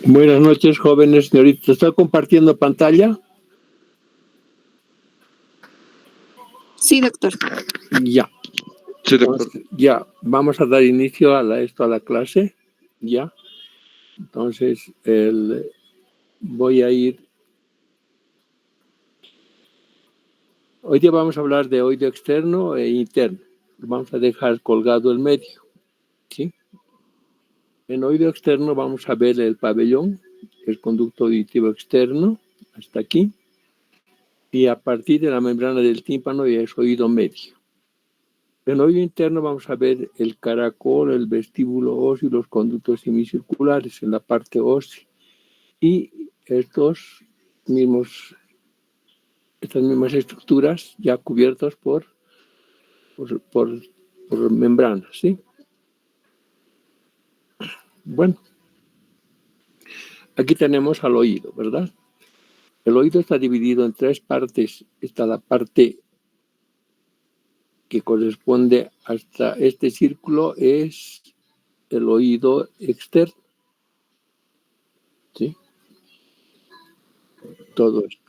Buenas noches, jóvenes, señorita. ¿Está compartiendo pantalla? Sí, doctor. Ya. Sí, doctor. Entonces, ya, vamos a dar inicio a la clase. Ya. Entonces, voy a ir. Hoy día vamos a hablar de oído externo e interno. Vamos a dejar colgado el medio. ¿Sí? En oído externo vamos a ver el pabellón, el conducto auditivo externo, hasta aquí. Y a partir de la membrana del tímpano ya es oído medio. En oído interno vamos a ver el caracol, el vestíbulo óseo y los conductos semicirculares en la parte ósea. Y estas mismas estructuras ya cubiertas por membranas, ¿sí? Bueno, aquí tenemos al oído, ¿verdad? El oído está dividido en tres partes. Está la parte que corresponde hasta este círculo, es el oído externo, ¿sí? Todo esto.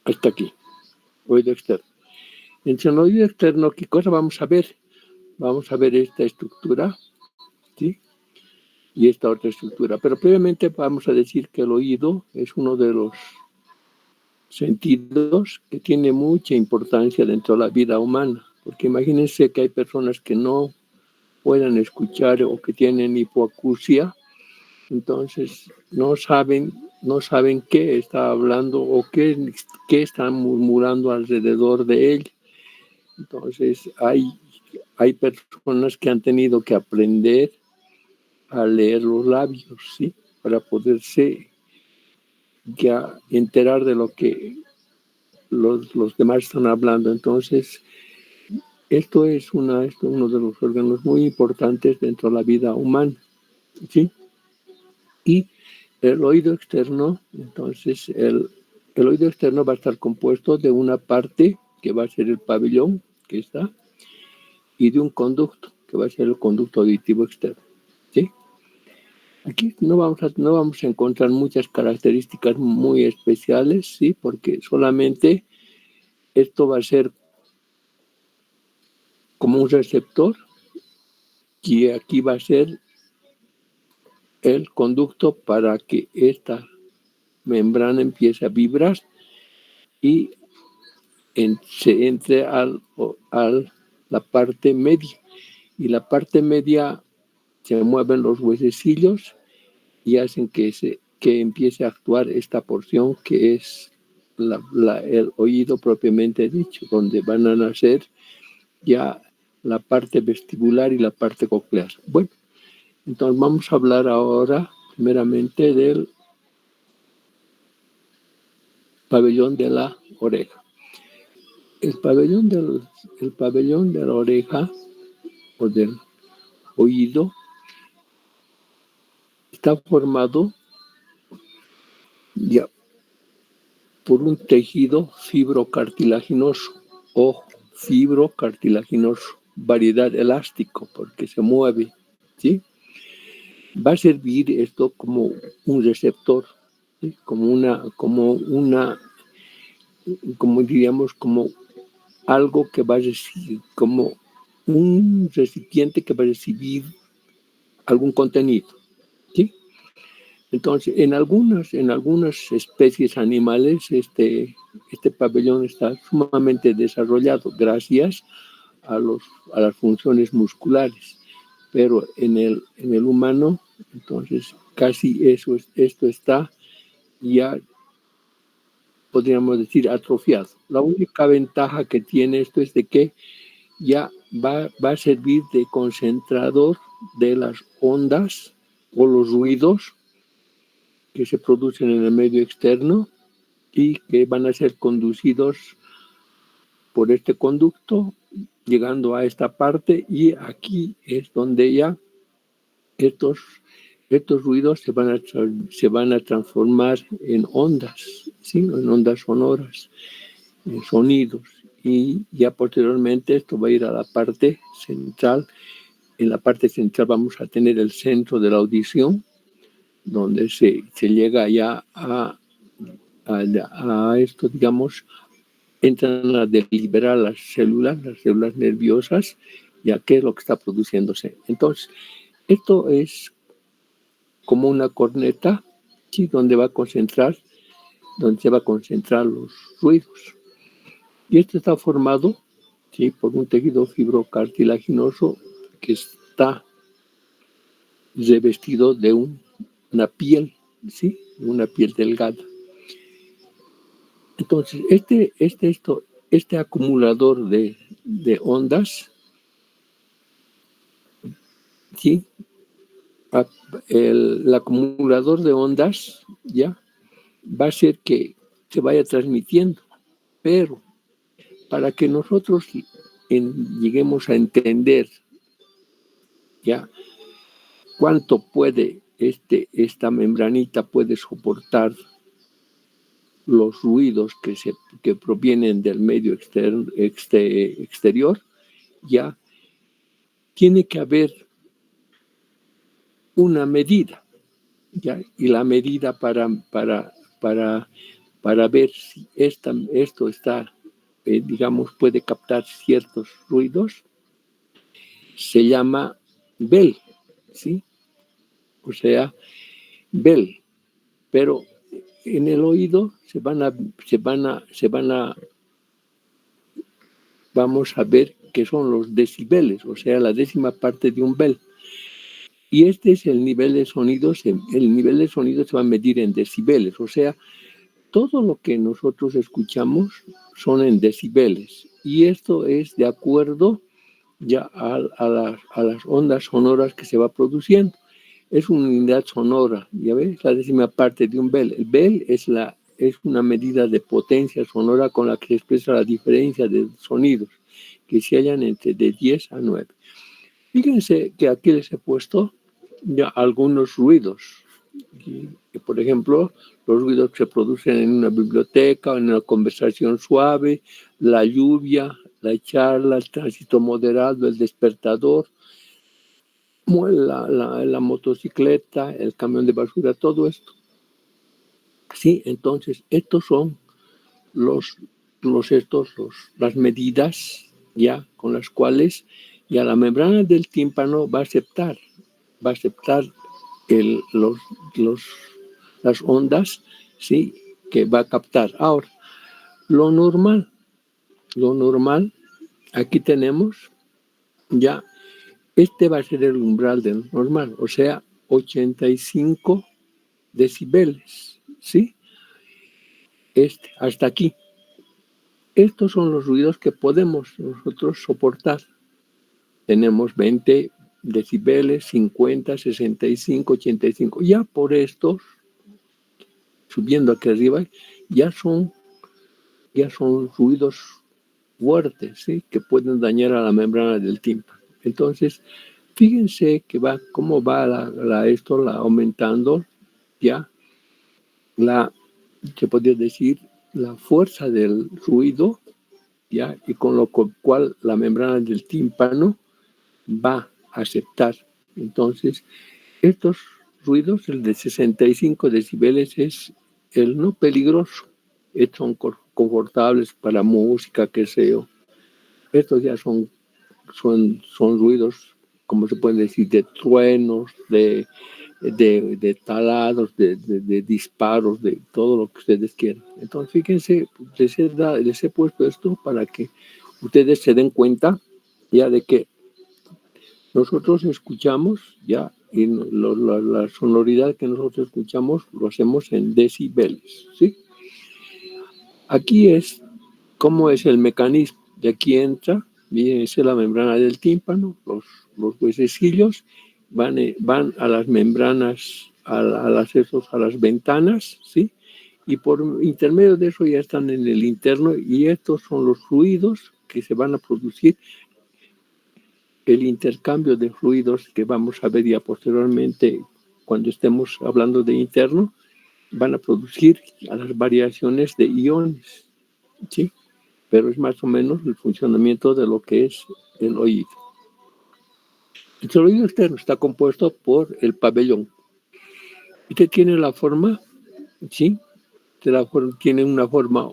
Hasta aquí, oído externo. Entre el oído externo, ¿qué cosa vamos a ver? Vamos a ver esta estructura, ¿sí? Y esta otra estructura. Pero previamente vamos a decir que el oído es uno de los sentidos que tiene mucha importancia dentro de la vida humana. Porque imagínense que hay personas que no puedan escuchar o que tienen hipoacusia, entonces no saben qué está hablando o qué están murmurando alrededor de él. Entonces hay personas que han tenido que aprender a leer los labios, ¿sí? Para poderse ya enterar de lo que los demás están hablando. Entonces, esto es uno de los órganos muy importantes dentro de la vida humana, ¿sí? Y el oído externo, entonces, el oído externo va a estar compuesto de una parte que va a ser el pabellón, que está, y de un conducto, que va a ser el conducto auditivo externo, ¿sí? Aquí no vamos a encontrar muchas características muy especiales, ¿sí? Porque solamente esto va a ser como un receptor, y aquí va a ser el conducto para que esta membrana empiece a vibrar y se entre a la parte media. Y la parte media se mueven los huesecillos y hacen que empiece a actuar esta porción que es el oído propiamente dicho, donde van a nacer ya la parte vestibular y la parte coclear. Bueno, entonces vamos a hablar ahora primeramente del pabellón de la oreja. El pabellón de la oreja o del oído está formado ya por un tejido fibrocartilaginoso o fibrocartilaginoso, variedad elástico, porque se mueve, ¿sí? Va a servir esto como un receptor, ¿sí? como diríamos, como algo que va a recibir, como un recipiente que va a recibir algún contenido, ¿sí? Entonces, en algunas especies animales, este pabellón está sumamente desarrollado gracias a las funciones musculares, pero en el humano, entonces, casi esto está ya, podríamos decir, atrofiado. La única ventaja que tiene esto es de que ya va a servir de concentrador de las ondas o los ruidos que se producen en el medio externo y que van a ser conducidos por este conducto, llegando a esta parte, y aquí es donde ya estos estos ruidos se van a transformar en ondas, ¿sí? En ondas sonoras, en sonidos. Y ya posteriormente esto va a ir a la parte central. En la parte central vamos a tener el centro de la audición, donde se llega ya a esto, digamos, entran a deliberar las células nerviosas, ya qué es lo que está produciéndose. Entonces, esto es como una corneta, ¿sí? Donde se va a concentrar los ruidos. Y esto está formado, ¿sí? Por un tejido fibrocartilaginoso que está revestido de una piel, ¿sí? Una piel delgada. Entonces, este acumulador de ondas, ¿sí? El acumulador de ondas, ¿ya? Va a ser que se vaya transmitiendo, pero para que nosotros lleguemos a entender, ¿ya? Cuánto puede esta membranita puede soportar los ruidos que provienen del medio exterior, ya tiene que haber una medida, ¿ya? Y la medida para ver si esto está, digamos, puede captar ciertos ruidos, se llama Bell, ¿sí? O sea, Bell, pero en el oído vamos a ver que son los decibeles, o sea, la décima parte de un Bell. Y este es el nivel de sonido, el nivel de sonido se va a medir en decibeles, o sea, todo lo que nosotros escuchamos son en decibeles. Y esto es de acuerdo ya a las ondas sonoras que se va produciendo. Es una unidad sonora, ya ves, la décima parte de un Bell. El Bell es una medida de potencia sonora con la que se expresa la diferencia de sonidos que se hallan entre de 10 a 9. Fíjense que aquí les he puesto ya algunos ruidos. Por ejemplo, los ruidos que se producen en una biblioteca, en una conversación suave, la lluvia, la charla, el tránsito moderado, el despertador, la motocicleta, el camión de basura, todo esto. Sí, entonces, estos son las medidas ya con las cuales ya la membrana del tímpano va a aceptar las ondas, ¿sí? Que va a captar. Ahora, lo normal, aquí tenemos ya, va a ser el umbral del normal, o sea, 85 decibeles, ¿sí? Hasta aquí. Estos son los ruidos que podemos nosotros soportar. Tenemos 20 decibeles, 50, 65, 85. Ya por estos, subiendo aquí arriba, ya son ruidos fuertes, ¿sí? Que pueden dañar a la membrana del tímpano. Entonces, fíjense que cómo va esto aumentando, ya, se podría decir, la fuerza del ruido, ya, y con lo cual la membrana del tímpano va a aceptar. Entonces, estos ruidos, el de 65 decibeles, es el no peligroso. Estos son confortables para música, qué sé yo. Estos ya son ruidos, como se puede decir, de truenos, de taladros, de disparos, de todo lo que ustedes quieran. Entonces, fíjense, les he puesto esto para que ustedes se den cuenta ya de que nosotros escuchamos ya, y la sonoridad que nosotros escuchamos lo hacemos en decibeles, ¿sí? Aquí es cómo es el mecanismo. De aquí entra, miren, esa es la membrana del tímpano, los huesecillos van a las membranas, al acceso a las ventanas, ¿sí? Y por intermedio de eso ya están en el interno, y estos son los ruidos que se van a producir, el intercambio de fluidos que vamos a ver ya posteriormente cuando estemos hablando de interno, van a producir a las variaciones de iones, ¿sí? Pero es más o menos el funcionamiento de lo que es el oído. El oído externo está compuesto por el pabellón. Este tiene la forma, ¿sí? Tiene una forma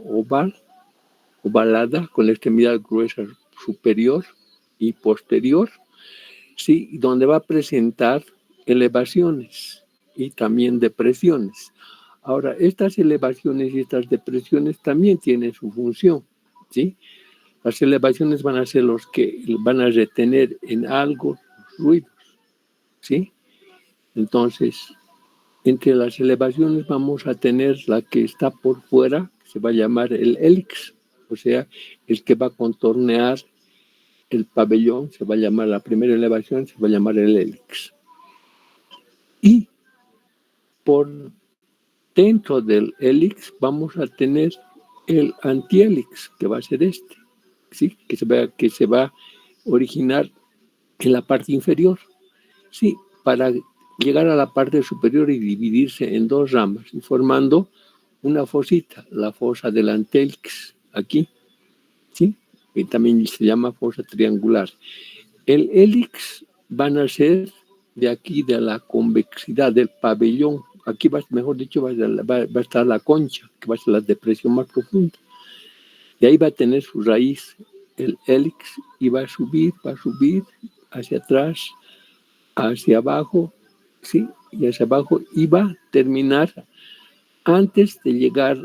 ovalada, con la extremidad gruesa superior y posterior, ¿sí? Donde va a presentar elevaciones y también depresiones. Ahora, estas elevaciones y estas depresiones también tienen su función, ¿sí? Las elevaciones van a ser los que van a retener en algo los ruidos, ¿sí? Entonces, entre las elevaciones vamos a tener la que está por fuera, que se va a llamar el hélix, o sea, el que va a contornear el pabellón, se va a llamar la primera elevación, se va a llamar el hélix. Y por dentro del hélix vamos a tener el antihélix, que va a ser este, ¿sí? Que se va a originar en la parte inferior, ¿sí? Para llegar a la parte superior y dividirse en dos ramas, y formando una fosita, la fosa del antihélix, aquí, ¿sí? Que también se llama fosa triangular. El hélix van a ser de aquí, de la convexidad del pabellón. Aquí, mejor dicho, va a estar la concha, que va a ser la depresión más profunda. Y ahí va a tener su raíz, el hélix, y va a subir hacia atrás, hacia abajo, ¿sí? Y hacia abajo, y va a terminar antes de llegar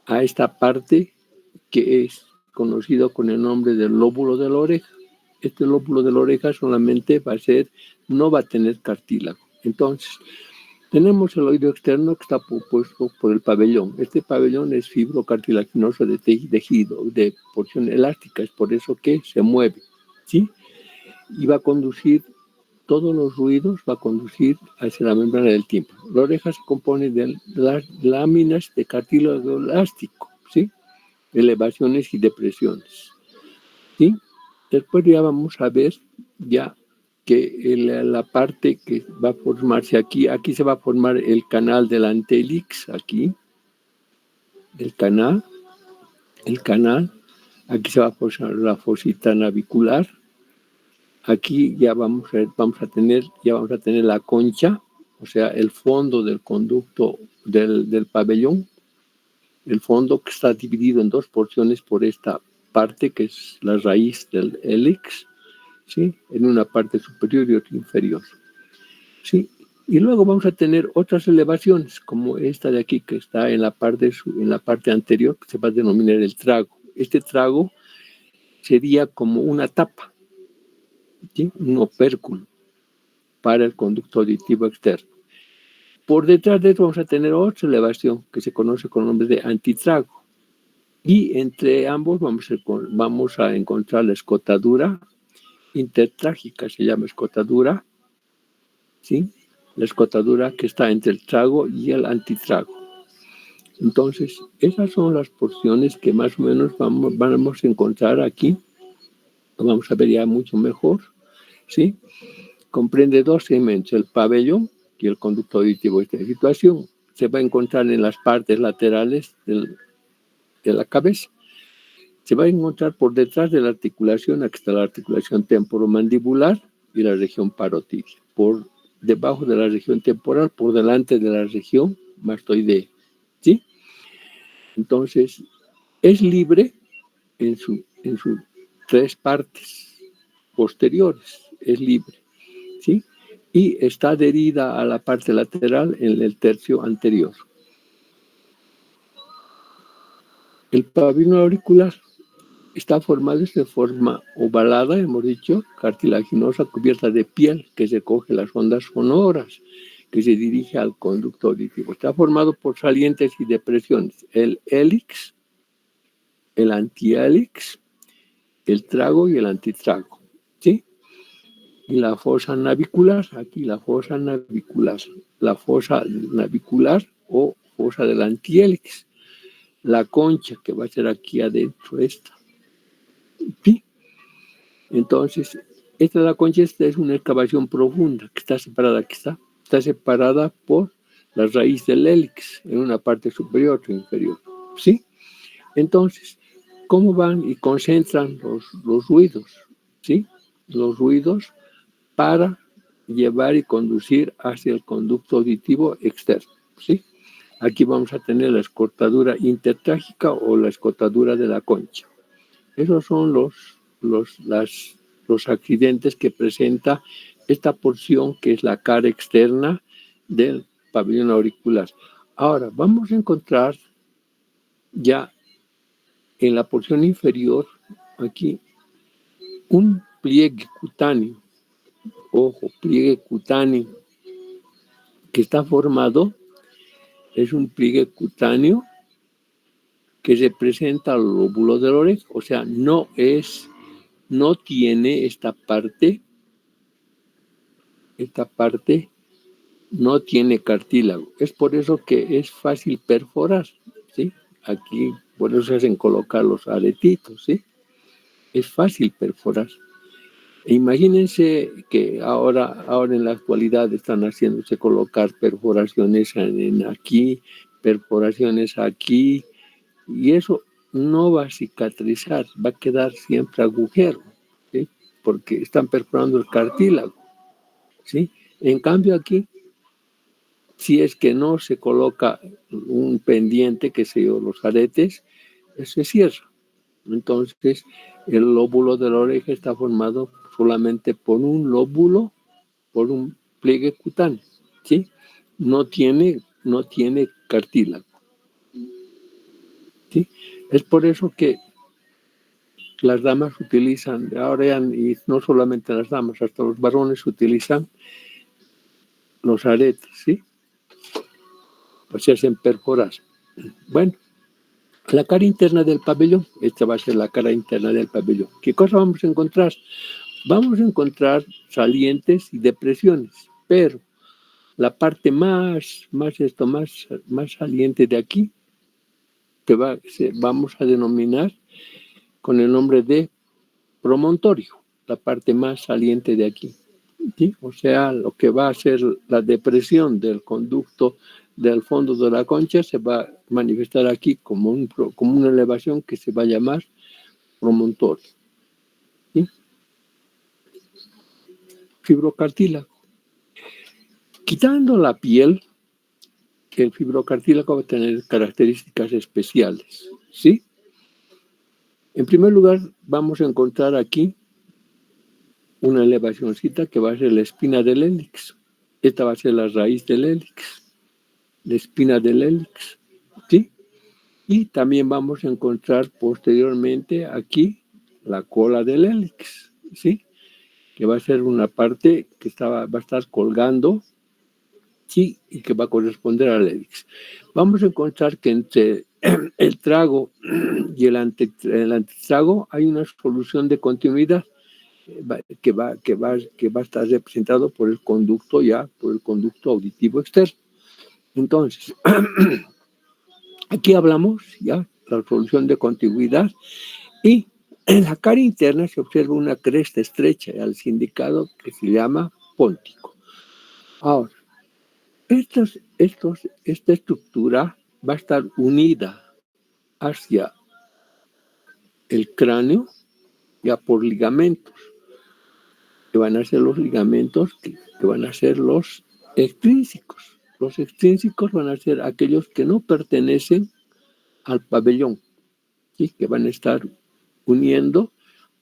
a esta parte que es conocido con el nombre del lóbulo de la oreja. Este lóbulo de la oreja solamente no va a tener cartílago. Entonces, tenemos el oído externo que está compuesto por el pabellón. Este pabellón es fibrocartilaginoso de tejido, de porción elástica, es por eso que se mueve, ¿sí? Y va a conducir todos los ruidos, va a conducir hacia la membrana del tímpano. La oreja se compone de las láminas de cartílago elástico, ¿sí? Elevaciones y depresiones, ¿sí? Después ya vamos a ver ya que la parte que va a formarse aquí se va a formar el canal del antihélix, aquí, el canal, aquí se va a formar la fosita navicular, aquí ya vamos a tener la concha, o sea, el fondo del conducto del pabellón, el fondo que está dividido en dos porciones por esta parte que es la raíz del hélix, ¿sí? En una parte superior y otra inferior, ¿sí? Y luego vamos a tener otras elevaciones, como esta de aquí que está en la parte anterior, que se va a denominar el trago. Este trago sería como una tapa, ¿sí? Un opérculo para el conducto auditivo externo. Por detrás de esto vamos a tener otra elevación que se conoce con el nombre de antitrago. Y entre ambos vamos a encontrar la escotadura intertrágica, se llama escotadura, ¿sí? La escotadura que está entre el trago y el antitrago. Entonces, esas son las porciones que más o menos vamos a encontrar aquí. Lo vamos a ver ya mucho mejor, ¿sí? Comprende dos segmentos, el pabellón y el conducto auditivo. Esta situación se va a encontrar en las partes laterales de la cabeza. Se va a encontrar por detrás de la articulación, aquí está la articulación temporomandibular y la región parótida. Por debajo de la región temporal, por delante de la región mastoidea, ¿sí? Entonces, es libre en sus tres partes posteriores, es libre, ¿sí? Y está adherida a la parte lateral en el tercio anterior. El pabellón auricular está formado de forma ovalada, hemos dicho, cartilaginosa, cubierta de piel que recoge las ondas sonoras que se dirige al conducto auditivo. Está formado por salientes y depresiones, el hélix, el antihélix, el trago y el antitrago, ¿sí? Y la fosa navicular, aquí la fosa navicular o fosa del antihélix, la concha que va a ser aquí adentro esta, ¿sí? Entonces, esta de la concha es una excavación profunda que está separada, aquí está, está separada por la raíz del hélix, en una parte superior o inferior, ¿sí? Entonces, ¿cómo van y concentran los ruidos? ¿Sí? Los ruidos para llevar y conducir hacia el conducto auditivo externo, ¿sí? Aquí vamos a tener la escotadura intertrágica o la escotadura de la concha. Esos son los accidentes que presenta esta porción que es la cara externa del pabellón auricular. Ahora, vamos a encontrar ya en la porción inferior, aquí, un pliegue cutáneo. Ojo, pliegue cutáneo que está formado, es un pliegue cutáneo que representa el lóbulo de la oreja, o sea, no tiene esta parte no tiene cartílago. Es por eso que es fácil perforar, ¿sí? Aquí, por eso se hacen colocar los aretitos, ¿sí? Es fácil perforar. E imagínense que ahora en la actualidad están haciéndose colocar perforaciones en aquí, perforaciones aquí, y eso no va a cicatrizar, va a quedar siempre agujero, ¿sí? Porque están perforando el cartílago, ¿sí? En cambio aquí, si es que no se coloca un pendiente, que se yo, los aretes, se cierra. Entonces, el lóbulo de la oreja está formado solamente por un lóbulo, por un pliegue cutáneo, ¿sí? No tiene cartílago, ¿sí? Es por eso que las damas utilizan, ahora ya, y no solamente las damas, hasta los varones utilizan los aretes, ¿sí? Pues se hacen perforar. Bueno, la cara interna del pabellón, esta va a ser la cara interna del pabellón. ¿Qué cosa vamos a encontrar? Vamos a encontrar salientes y depresiones, pero la parte más saliente de aquí vamos a denominar con el nombre de promontorio, la parte más saliente de aquí, ¿sí? O sea, lo que va a ser la depresión del conducto del fondo de la concha se va a manifestar aquí como una elevación que se va a llamar promontorio, ¿sí? Fibrocartílago. Quitando la piel, que el fibrocartílago va a tener características especiales, ¿sí? En primer lugar, vamos a encontrar aquí una elevacióncita que va a ser la espina del hélix. Esta va a ser la raíz del hélix, la espina del hélix, ¿sí? Y también vamos a encontrar posteriormente aquí la cola del hélix, ¿sí? Que va a ser una parte que va a estar colgando, ¿sí? Y que va a corresponder al hélix. Vamos a encontrar que entre el trago y el antitrago hay una solución de continuidad que va a estar representado por el conducto auditivo externo. Entonces, aquí hablamos ya la solución de continuidad, y en la cara interna se observa una cresta estrecha al sindicado que se llama póntico. Ahora, esta estructura va a estar unida hacia el cráneo ya por ligamentos, que van a ser los ligamentos que van a ser los extrínsecos. Los extrínsecos van a ser aquellos que no pertenecen al pabellón, ¿sí? Que van a estar uniendo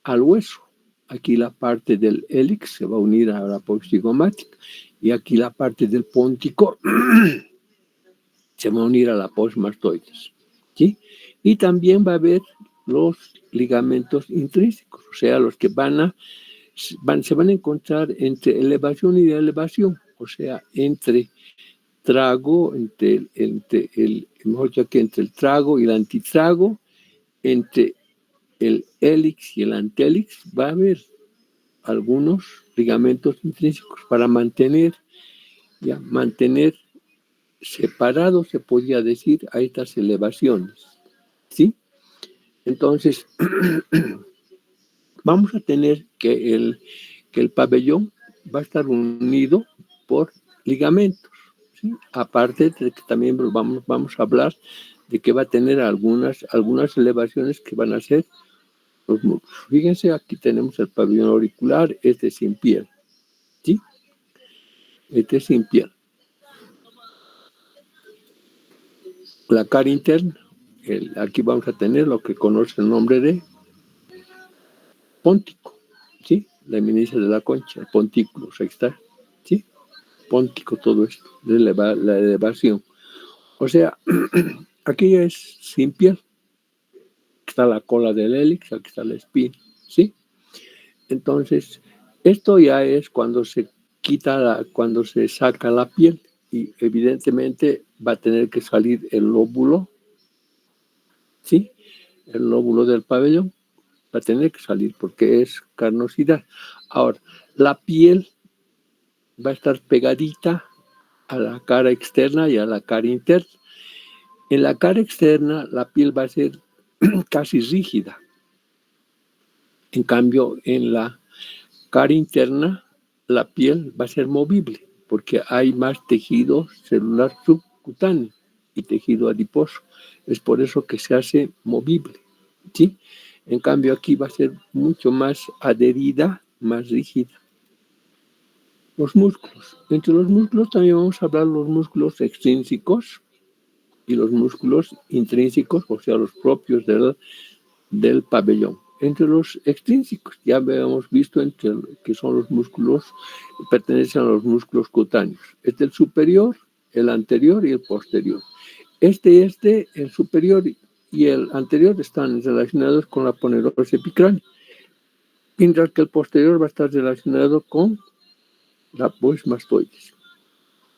al hueso. Aquí la parte del hélix se va a unir a la apoxigomática, y aquí la parte del póntico se va a unir a la posmastoides, ¿sí? Y también va a haber los ligamentos intrínsecos, o sea, los que se van a encontrar entre elevación y elevación, o sea, entre trago, mejor dicho, que entre el trago y el antitrago, entre el hélix y el antélix, va a haber algunos ligamentos intrínsecos para mantener separados, se podría decir, a estas elevaciones, ¿sí? Entonces, vamos a tener que el pabellón va a estar unido por ligamentos, ¿sí? Aparte de que también vamos a hablar de que va a tener algunas elevaciones que van a ser los músculos. Fíjense, aquí tenemos el pabellón auricular, este sin piel, ¿sí? Este sin piel. La cara interna, aquí vamos a tener lo que conoce el nombre de póntico, ¿sí? La eminencia de la concha, el pontículo, ahí está, ¿sí? Póntico, todo esto, la elevación. O sea, aquí es sin piel. Aquí está la cola del hélix, aquí está la espina, ¿sí? Entonces, esto ya es cuando se cuando se saca la piel y evidentemente va a tener que salir el lóbulo, ¿sí? El lóbulo del pabellón va a tener que salir porque es carnosidad. Ahora, la piel va a estar pegadita a la cara externa y a la cara interna. En la cara externa la piel va a ser casi rígida. En cambio, en la cara interna la piel va a ser movible porque hay más tejido celular subcutáneo y tejido adiposo. Es por eso que se hace movible, ¿sí? En cambio, aquí va a ser mucho más adherida, más rígida. Los músculos. Entre los músculos también vamos a hablar los músculos extrínsecos y los músculos intrínsecos, o sea, los propios del pabellón. Entre los extrínsecos, ya habíamos visto que son los músculos, pertenecen a los músculos cutáneos. El superior, el anterior y el posterior. El superior y el anterior están relacionados con la aponeurose epicránea, mientras que el posterior va a estar relacionado con la apoemastoides.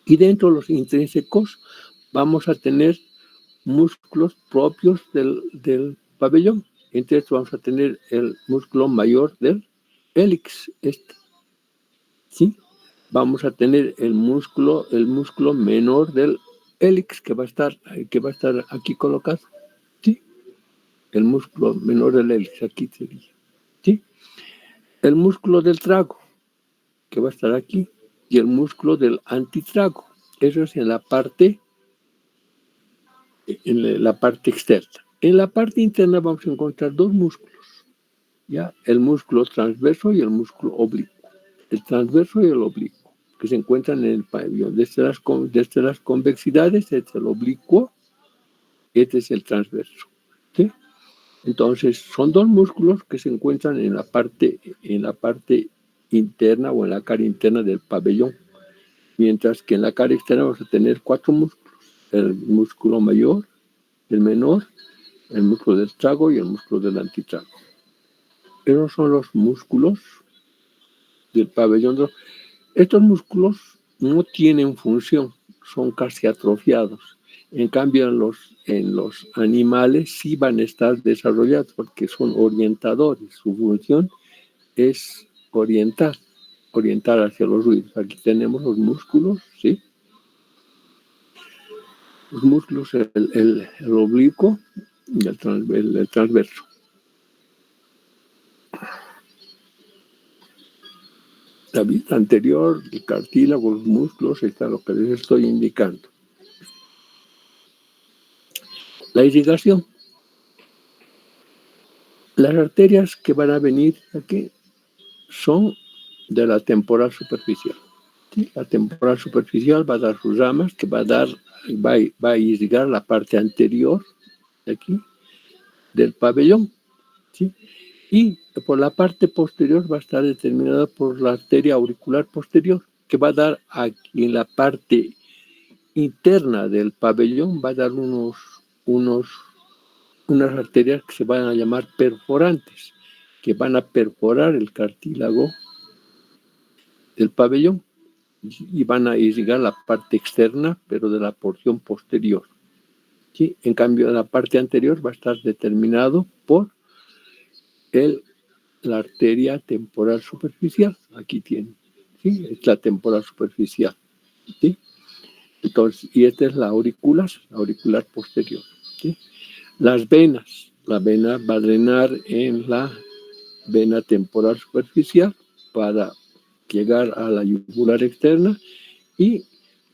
Y dentro de los intrínsecos vamos a tener músculos propios del pabellón. Entonces vamos a tener el músculo mayor del hélix, ¿sí? Vamos a tener el músculo menor del hélix que va a estar aquí colocado, ¿sí? El músculo menor del hélix, aquí sería, ¿sí? El músculo del trago, que va a estar aquí, y el músculo del antitrago. Eso es en la parte externa. En la parte interna vamos a encontrar dos músculos, ¿ya? El músculo transverso y el músculo oblicuo. El transverso y el oblicuo, que se encuentran en el pabellón. Desde las convexidades, este es el oblicuo, este es el transverso, ¿sí? Entonces, son dos músculos que se encuentran en la parte interna o en la cara interna del pabellón, mientras que en la cara externa vamos a tener cuatro músculos: el músculo mayor, el menor, el músculo del trago y el músculo del antitrago. Esos son los músculos del pabellón. Estos músculos no tienen función, son casi atrofiados. En cambio, en los animales sí van a estar desarrollados porque son orientadores. Su función es orientar hacia los ruidos. Aquí tenemos los músculos, ¿sí? Los músculos, el oblicuo y el transverso. La vista anterior, el cartílago, los músculos, está lo que les estoy indicando. La irrigación. Las arterias que van a venir aquí son de la temporal superficial. ¿Sí? La temporal superficial va a dar sus ramas, que va a irrigar la parte anterior de aquí del pabellón, ¿sí? Y por la parte posterior va a estar determinada por la arteria auricular posterior, que va a dar aquí en la parte interna del pabellón, va a dar unas arterias que se van a llamar perforantes, que van a perforar el cartílago del pabellón y van a irrigar la parte externa, pero de la porción posterior, ¿sí? En cambio, la parte anterior va a estar determinado por la arteria temporal superficial. Aquí tiene, ¿sí? Es la temporal superficial, ¿sí? Entonces, y esta es la auricular posterior, ¿sí? Las venas. La vena va a drenar en la vena temporal superficial para llegar a la yugular externa y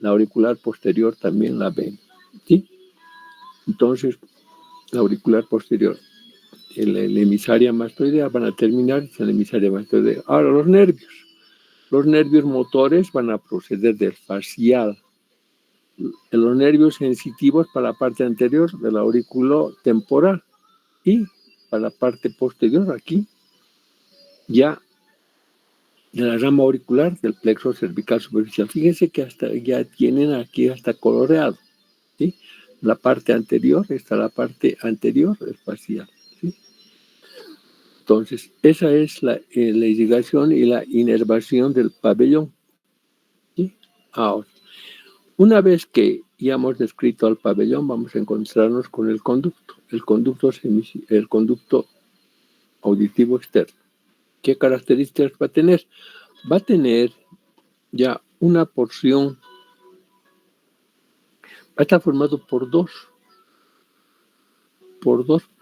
la auricular posterior también la ven, ¿sí? Entonces, la auricular posterior y la emisaria mastoidea van a terminar en la emisaria mastoidea. Ahora, los nervios motores van a proceder del facial. Los nervios sensitivos para la parte anterior del aurículo temporal y para la parte posterior aquí ya de la rama auricular del plexo cervical superficial. Fíjense que hasta ya tienen aquí hasta coloreado, ¿sí? La parte anterior está la parte anterior del facial, ¿sí? Entonces, esa es la irrigación y la inervación del pabellón, ¿sí? Ahora, una vez que ya hemos descrito al pabellón, vamos a encontrarnos con el conducto auditivo externo. ¿Qué características va a tener? Va a tener ya una porción, va a estar formado por dos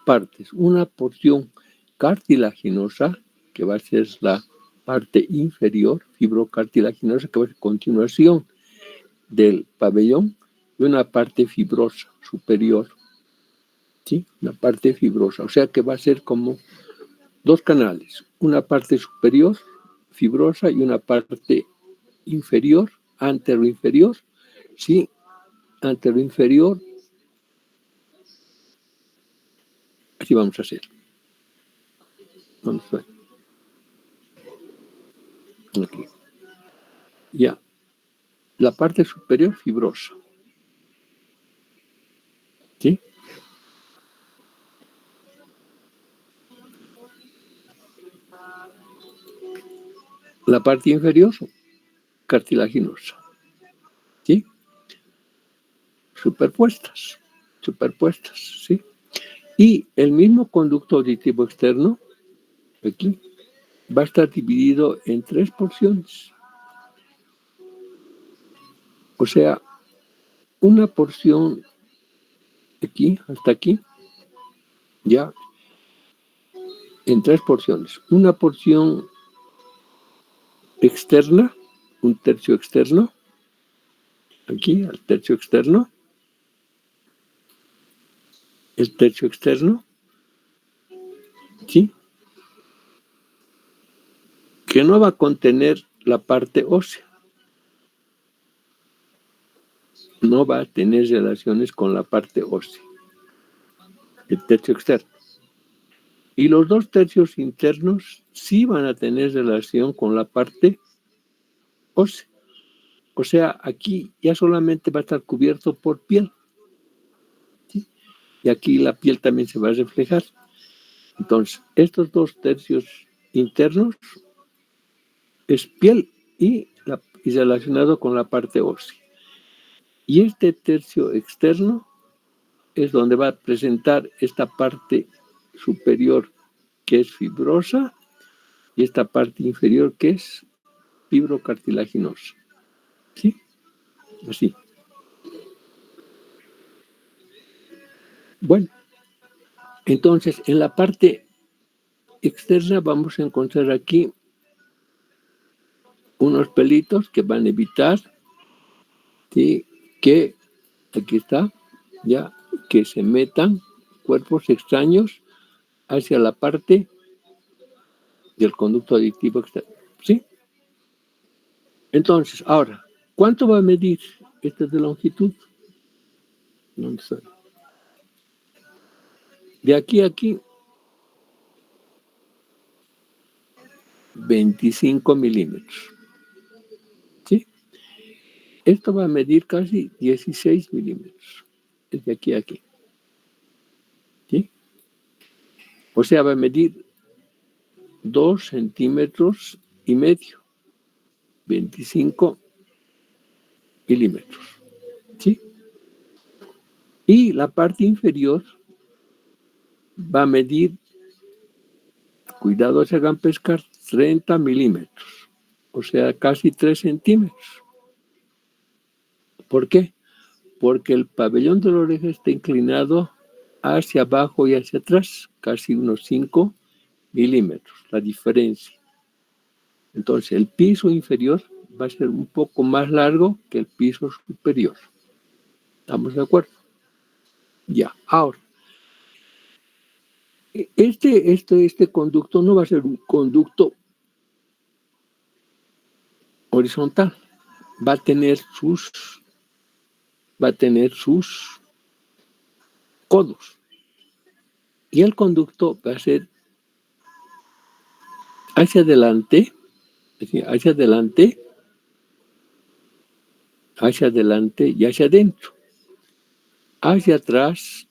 partes. Una porción cartilaginosa, que va a ser la parte inferior, fibrocartilaginosa, que va a ser continuación del pabellón, y una parte fibrosa superior, ¿sí? Una parte fibrosa, o sea que va a ser como dos canales, una parte superior fibrosa y una parte inferior, anteroinferior, ¿sí? Anteroinferior, así vamos a hacer. Vamos a ver. Aquí. Ya. La parte superior fibrosa, ¿sí? La parte inferior cartilaginosa, ¿sí? Superpuestas, ¿sí? Y el mismo conducto auditivo externo, aquí, va a estar dividido en tres porciones. O sea, una porción aquí, hasta aquí, ya, en tres porciones. Una porción externa, un tercio externo, aquí, al tercio externo, el tercio externo, ¿sí? Que no va a contener la parte ósea. No va a tener relaciones con la parte ósea, el tercio externo. Y los dos tercios internos sí van a tener relación con la parte ósea. O sea, aquí ya solamente va a estar cubierto por piel, ¿sí? Y aquí la piel también se va a reflejar. Entonces, estos dos tercios internos es piel y relacionado con la parte ósea. Y este tercio externo es donde va a presentar esta parte superior que es fibrosa y esta parte inferior que es fibrocartilaginosa. ¿Sí? Así. Bueno, entonces en la parte externa vamos a encontrar aquí unos pelitos que van a evitar, ¿sí?, que, aquí está, ya, que se metan cuerpos extraños hacia la parte del conducto auditivo externo, ¿sí? Entonces, ahora, ¿cuánto va a medir esta de longitud? ¿Dónde está? De aquí a aquí, 25 milímetros, ¿sí? Esto va a medir casi 16 milímetros, desde aquí a aquí, ¿sí? O sea, va a medir 2 centímetros y medio, 25 milímetros, ¿sí? Y la parte inferior va a medir, cuidado se hagan pescar, 30 milímetros, o sea, casi 3 centímetros. ¿Por qué? Porque el pabellón de la oreja está inclinado hacia abajo y hacia atrás, casi unos 5 milímetros, la diferencia. Entonces, el piso inferior va a ser un poco más largo que el piso superior. ¿Estamos de acuerdo? Ya, ahora, este conducto no va a ser un conducto horizontal, va a tener sus codos. Y el conducto va a ser hacia adelante, hacia adelante y hacia adentro, hacia atrás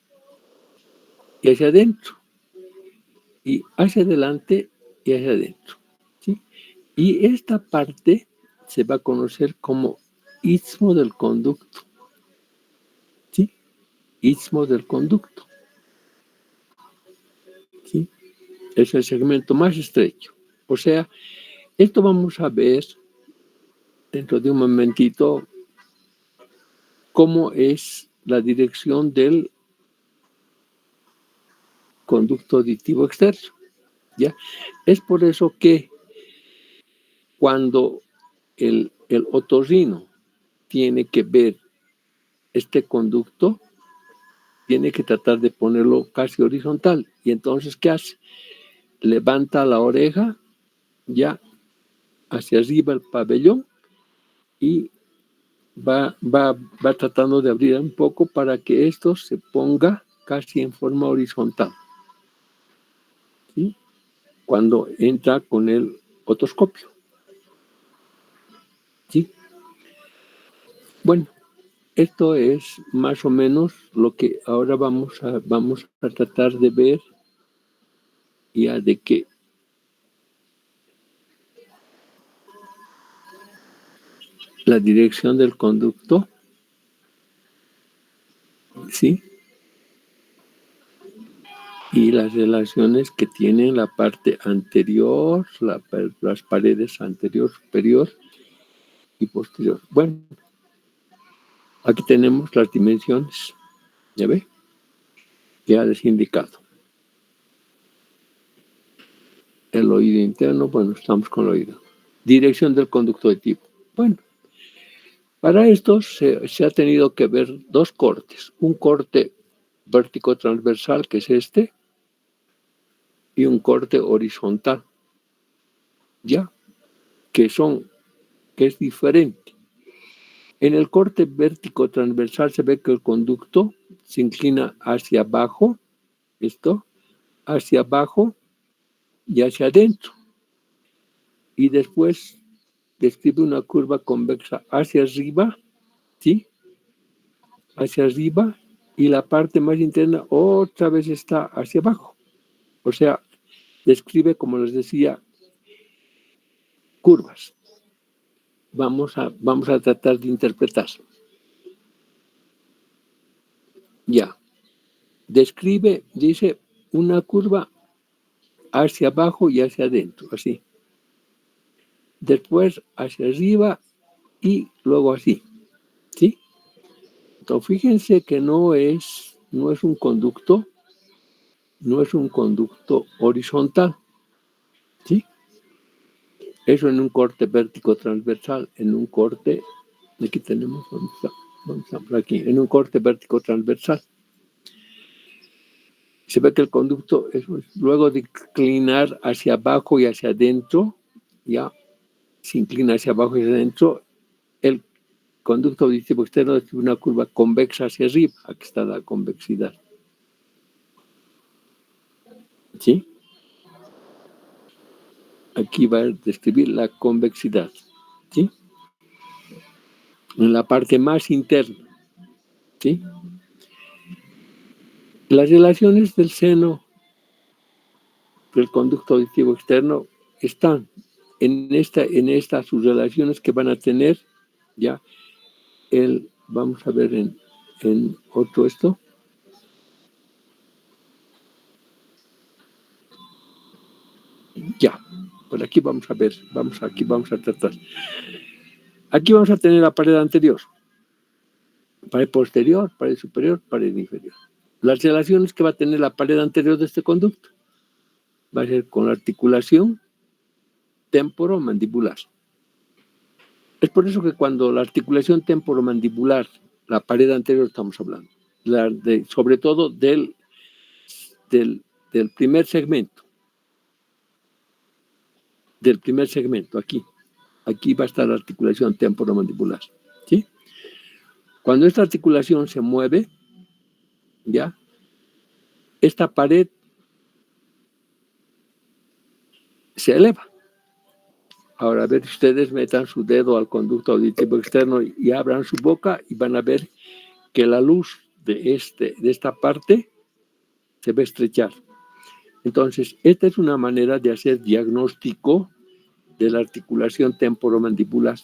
y hacia adentro, y hacia adelante y hacia adentro. ¿Sí? Y esta parte se va a conocer como istmo del conducto. ¿Sí? Istmo del conducto. ¿Sí? Es el segmento más estrecho. O sea, esto vamos a ver dentro de un momentito cómo es la dirección del conducto auditivo externo. ¿Ya? Es por eso que cuando el otorrino tiene que ver este conducto, tiene que tratar de ponerlo casi horizontal. Y entonces, ¿qué hace? Levanta la oreja ya hacia arriba el pabellón y va tratando de abrir un poco para que esto se ponga casi en forma horizontal. ¿Sí? Cuando entra con el otoscopio. ¿Sí? Bueno, esto es más o menos lo que ahora vamos a tratar de ver, ya de que la dirección del conducto, ¿sí? Y las relaciones que tienen la parte anterior, las paredes anterior, superior y posterior. Bueno, aquí tenemos las dimensiones, ¿ya ve? Ya les he indicado. El oído interno, bueno, estamos con el oído. Dirección del conducto auditivo. Bueno, para esto se ha tenido que ver dos cortes. Un corte vértico transversal, que es este, y un corte horizontal, ¿ya? Que es diferente. En el corte vértico transversal se ve que el conducto se inclina hacia abajo, hacia abajo y hacia adentro. Y después describe una curva convexa hacia arriba, ¿sí? Hacia arriba, y la parte más interna otra vez está hacia abajo. O sea, describe, como les decía, curvas. Vamos a tratar de interpretar. Ya. Describe, dice, una curva hacia abajo y hacia adentro, así. Después hacia arriba y luego así, ¿sí? Entonces, fíjense que no es un conducto horizontal, ¿sí? Eso en un corte vértico transversal, en un corte, aquí tenemos, ¿dónde está? Por aquí, en un corte vértico transversal. Se ve que el conducto, luego de inclinar hacia abajo y hacia adentro, ya se inclina hacia abajo y hacia adentro, el conducto auditivo externo es una curva convexa hacia arriba. Aquí está la convexidad. ¿Sí? Aquí va a describir la convexidad. ¿Sí? En la parte más interna. ¿Sí? Las relaciones del seno del conducto auditivo externo están en estas sus relaciones que van a tener ya vamos a ver en otro esto. Ya, por aquí vamos a ver, vamos a tratar. Aquí vamos a tener la pared anterior, pared posterior, pared superior, pared inferior. Las relaciones que va a tener la pared anterior de este conducto va a ser con la articulación temporomandibular. Es por eso que cuando la articulación temporomandibular, la pared anterior estamos hablando, sobre todo del primer segmento, aquí va a estar la articulación temporomandibular, ¿sí? Cuando esta articulación se mueve, ¿ya? Esta pared se eleva. Ahora, a ver, ustedes metan su dedo al conducto auditivo externo y abran su boca y van a ver que la luz de esta parte se va a estrechar. Entonces, esta es una manera de hacer diagnóstico de la articulación temporomandibular.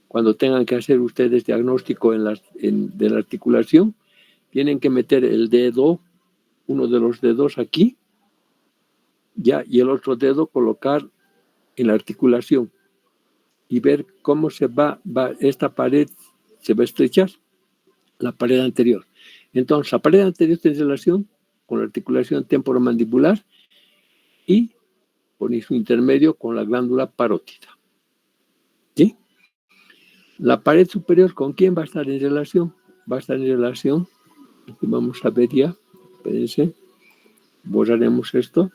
Cuando tengan que hacer ustedes diagnóstico de la articulación, tienen que meter el dedo, uno de los dedos aquí, ya, y el otro dedo colocar en la articulación y ver cómo esta pared se va a estrechar, la pared anterior. Entonces, la pared anterior tiene relación con la articulación temporomandibular y por su intermedio con la glándula parótida. ¿Sí? La pared superior, ¿con quién va a estar en relación? Va a estar en relación, vamos a ver ya, espérense, borraremos esto.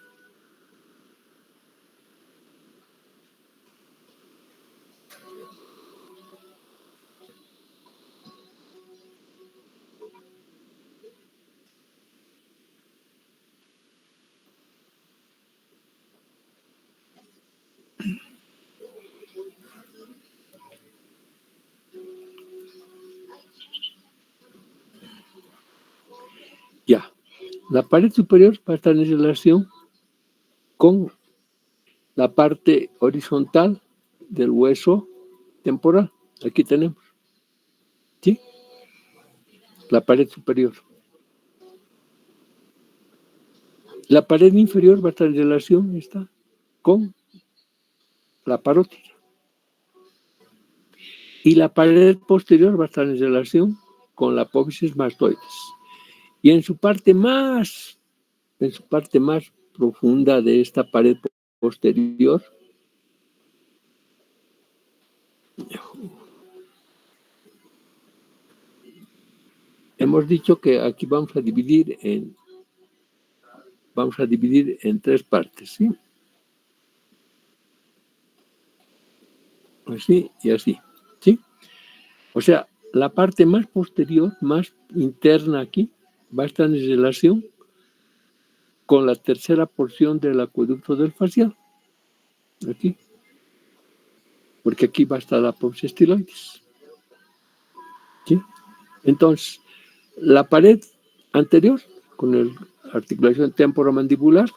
Ya, la pared superior va a estar en relación con la parte horizontal del hueso temporal. Aquí tenemos, ¿sí? La pared superior. La pared inferior va a estar en relación con la parótida. Y la pared posterior va a estar en relación con la apófisis mastoides. Y en su parte más profunda de esta pared posterior, hemos dicho que aquí vamos a dividir en tres partes, ¿sí? Así y así, ¿sí? O sea, la parte más posterior, más interna aquí, va a estar en relación con la tercera porción del acueducto del facial. Aquí. Porque aquí va a estar la apófisis estiloides. ¿Sí? Entonces, la pared anterior, con la articulación temporomandibular,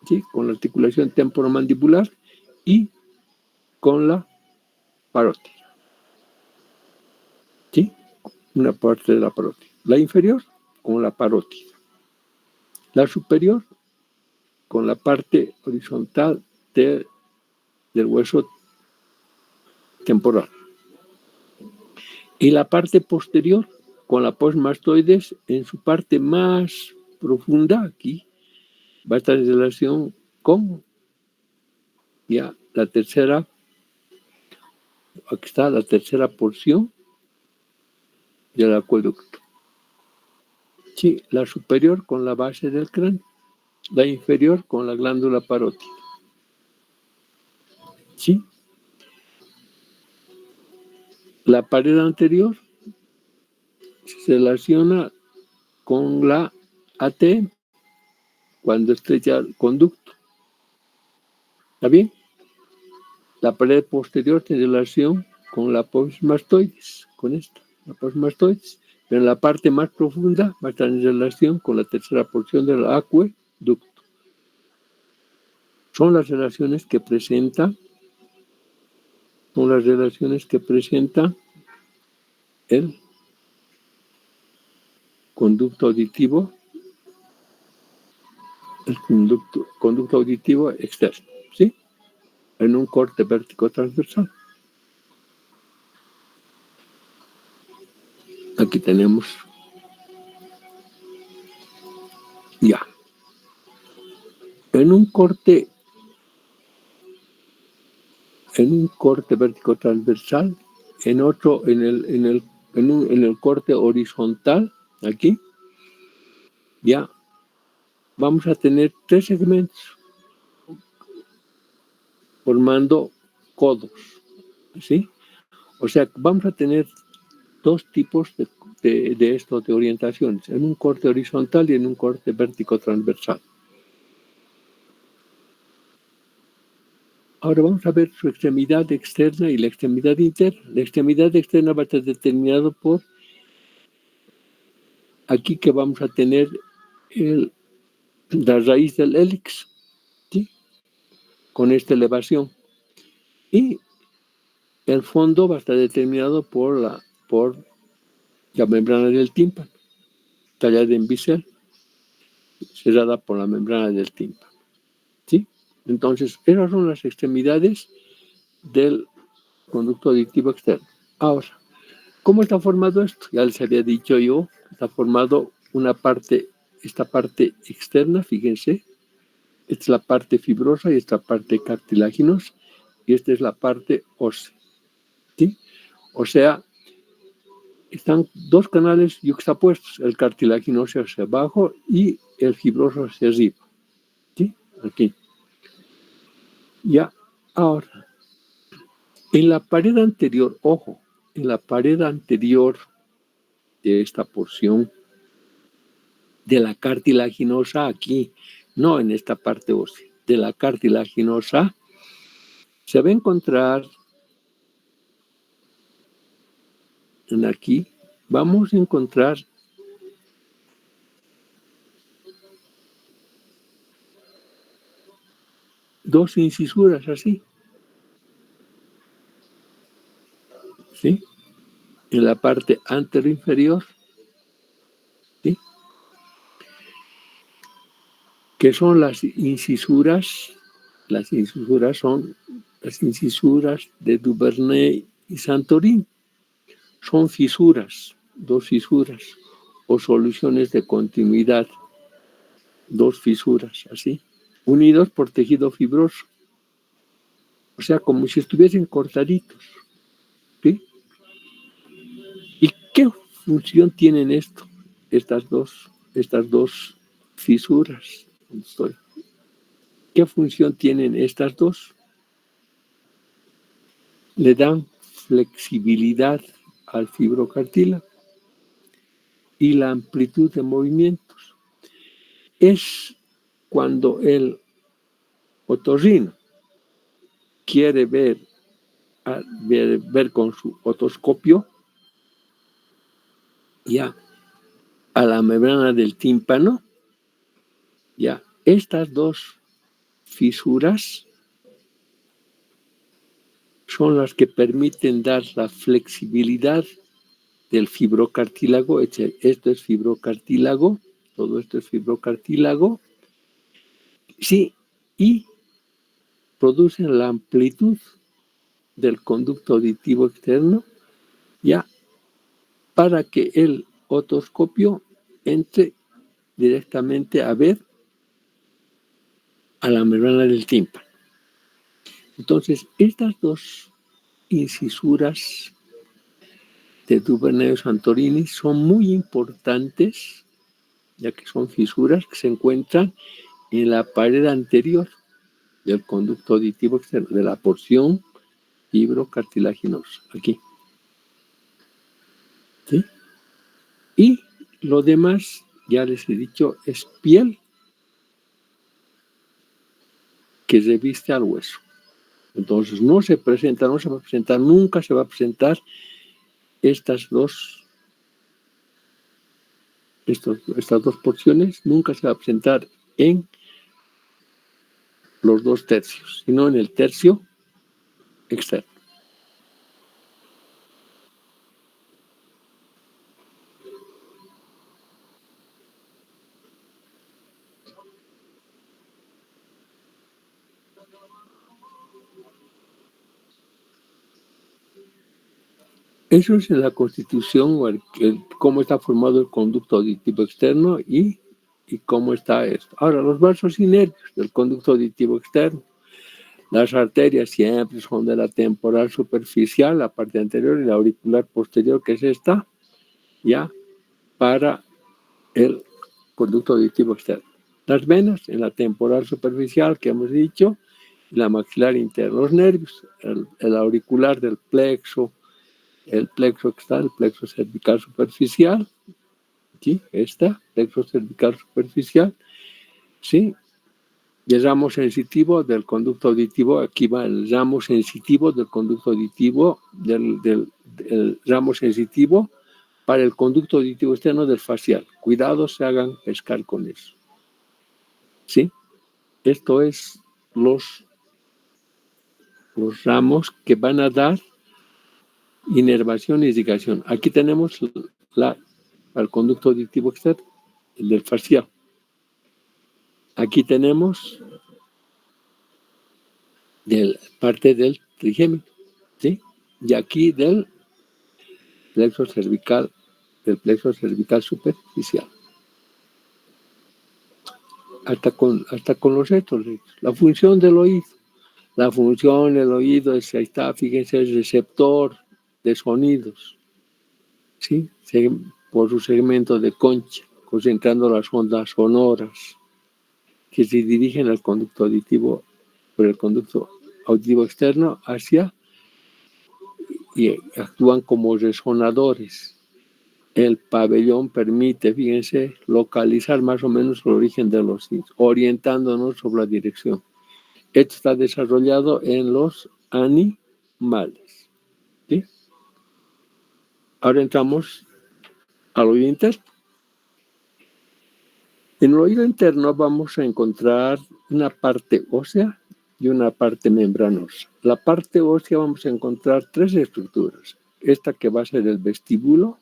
¿sí? Con la articulación temporomandibular y con la parótida. ¿Sí? Una parte de la parótida. La inferior, con la parótida. La superior, con la parte horizontal del hueso temporal. Y la parte posterior, con la apófisis mastoides, en su parte más profunda, aquí, va a estar en relación con ya la tercera, aquí está la tercera porción del acueducto. Sí, la superior con la base del cráneo, la inferior con la glándula parótida. Sí. La pared anterior se relaciona con la AT cuando estrecha el conducto. ¿Está bien? La pared posterior tiene relación con la apófisis mastoides, con esta, la apófisis mastoides. Pero en la parte más profunda va a estar en relación con la tercera porción del acueducto. Son las relaciones que presenta el conducto auditivo, conducto auditivo externo, ¿sí? En un corte vértico transversal. Aquí tenemos ya. En un corte en un corte verticotransversal, en otro en el corte horizontal, aquí, ya vamos a tener 3 segmentos formando codos, ¿sí? O sea, vamos a tener 2 tipos de orientaciones, en un corte horizontal y en un corte verticotransversal. Ahora vamos a ver su extremidad externa y la extremidad interna. La extremidad externa va a estar determinado por aquí, que vamos a tener la raíz del hélix, ¿sí? Con esta elevación. Y el fondo va a estar determinado por la membrana del tímpano, tallada en bisel, cerrada por la membrana del tímpano, ¿sí? Entonces, esas son las extremidades del conducto auditivo externo. Ahora, ¿cómo está formado esto? Ya les había dicho yo, está formado esta parte externa, fíjense, esta es la parte fibrosa y esta parte cartilaginosa, y esta es la parte ósea, ¿sí? O sea, están 2 canales yuxtapuestos, el cartilaginoso hacia abajo y el fibroso hacia arriba, ¿sí? Aquí. Ya, ahora, en la pared anterior, ojo, en la pared anterior de esta porción de la cartilaginosa aquí, no en esta parte ósea, de la cartilaginosa, se va a encontrar aquí, vamos a encontrar dos incisuras así, ¿sí? En la parte anteroinferior, ¿sí? ¿Qué son las incisuras? Las incisuras son las incisuras de Duvernay y Santorini. Son fisuras, 2 fisuras, o soluciones de continuidad, 2 fisuras, así, unidos por tejido fibroso. O sea, como si estuviesen cortaditos, ¿sí? ¿Y qué función tienen estas dos fisuras? ¿Qué función tienen estas dos? Le dan flexibilidad al fibrocartílago y la amplitud de movimientos. Es cuando el otorrino quiere ver con su otoscopio ya a la membrana del tímpano, ya estas 2 fisuras son las que permiten dar la flexibilidad del fibrocartílago. Esto es fibrocartílago, todo esto es fibrocartílago, sí, y producen la amplitud del conducto auditivo externo, ya, para que el otoscopio entre directamente a ver a la membrana del tímpano. Entonces, estas 2 incisuras de Duvernay y Santorini son muy importantes, ya que son fisuras que se encuentran en la pared anterior del conducto auditivo externo, de la porción fibrocartilaginosa, aquí. ¿Sí? Y lo demás, ya les he dicho, es piel que reviste al hueso. Entonces no se va a presentar, nunca se va a presentar estas dos porciones, nunca se va a presentar en los 2 tercios, sino en el tercio externo. Eso es en la constitución, cómo está formado el conducto auditivo externo y cómo está esto. Ahora, los vasos y nervios del conducto auditivo externo. Las arterias siempre son de la temporal superficial, la parte anterior, y la auricular posterior, que es esta, ya, para el conducto auditivo externo. Las venas en la temporal superficial, que hemos dicho, y la maxilar interna. Los nervios, el auricular del plexo, el plexo que está, el plexo cervical superficial, aquí está, plexo cervical superficial, ¿sí? Y el ramo sensitivo del conducto auditivo, aquí va el ramo sensitivo del conducto auditivo, del ramo sensitivo para el conducto auditivo externo del facial. Cuidado, se hagan pescar con eso. ¿Sí? Esto es los ramos que van a dar inervación y irrigación. Aquí tenemos el conducto auditivo externo, el del facial. Aquí tenemos parte del trigémino, ¿sí? Y aquí del plexo cervical superficial. Hasta con los estos. La función del oído. La función del oído es, ahí está, fíjense, el receptor de sonidos, ¿sí? Por su segmento de concha, concentrando las ondas sonoras que se dirigen al conducto auditivo, por el conducto auditivo externo hacia, y actúan como resonadores. El pabellón permite, fíjense, localizar más o menos el origen de los sonidos, orientándonos sobre la dirección. Esto está desarrollado en los animales, ¿sí? Ahora entramos al oído interno. En el oído interno vamos a encontrar una parte ósea y una parte membranosa. La parte ósea vamos a encontrar tres estructuras. Esta que va a ser el vestíbulo,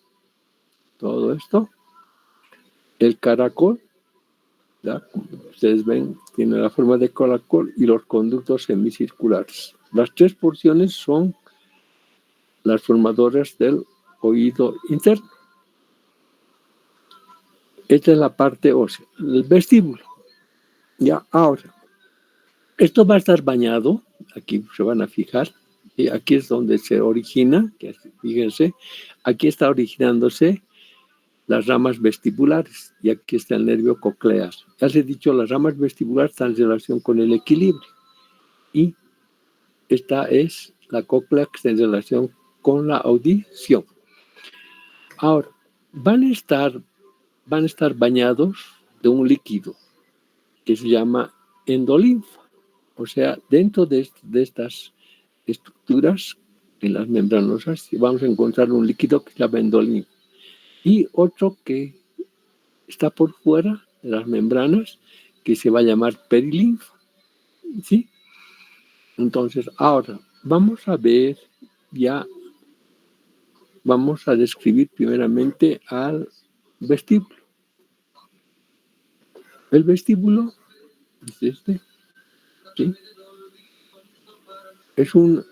todo esto, el caracol, ¿ya? Como ustedes ven, tiene la forma de caracol, y los conductos semicirculares. Las tres porciones son las formadoras del oído interno. Esta es la parte ósea, el vestíbulo. Ya, ahora, esto va a estar bañado, aquí se van a fijar, y aquí es donde se origina, que fíjense, aquí está originándose las ramas vestibulares, y aquí está el nervio coclear. Ya les he dicho, las ramas vestibulares están en relación con el equilibrio, y esta es la cóclea que está en relación con la audición. Ahora, van a estar bañados de un líquido que se llama endolinfa. O sea, dentro de estas estructuras, en las membranosas, vamos a encontrar un líquido que se llama endolinfa. Y otro que está por fuera de las membranas, que se va a llamar perilinfa. ¿Sí? Entonces, ahora vamos a ver ya, vamos a describir primeramente al vestíbulo. El vestíbulo es este, ¿sí? Es una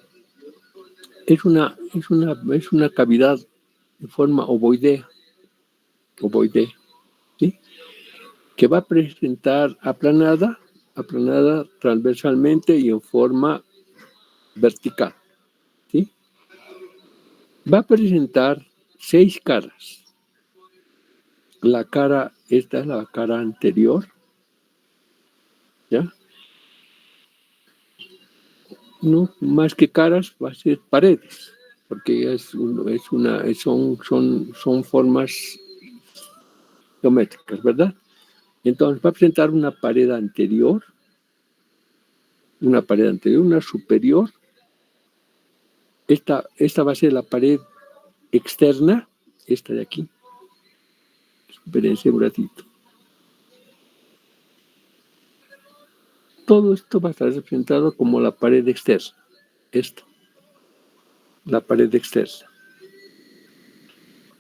cavidad de forma ovoidea, ¿sí? Que va a presentar aplanada transversalmente y en forma vertical, ¿sí? Va a presentar 6 caras. Esta es la cara anterior, ¿ya? No más que caras, va a ser paredes, porque son formas geométricas, ¿verdad? Entonces va a presentar una pared anterior, una superior. Esta va a ser la pared externa, esta de aquí. Espérense un ratito. Todo esto va a estar representado como la pared externa. Esta, la pared externa.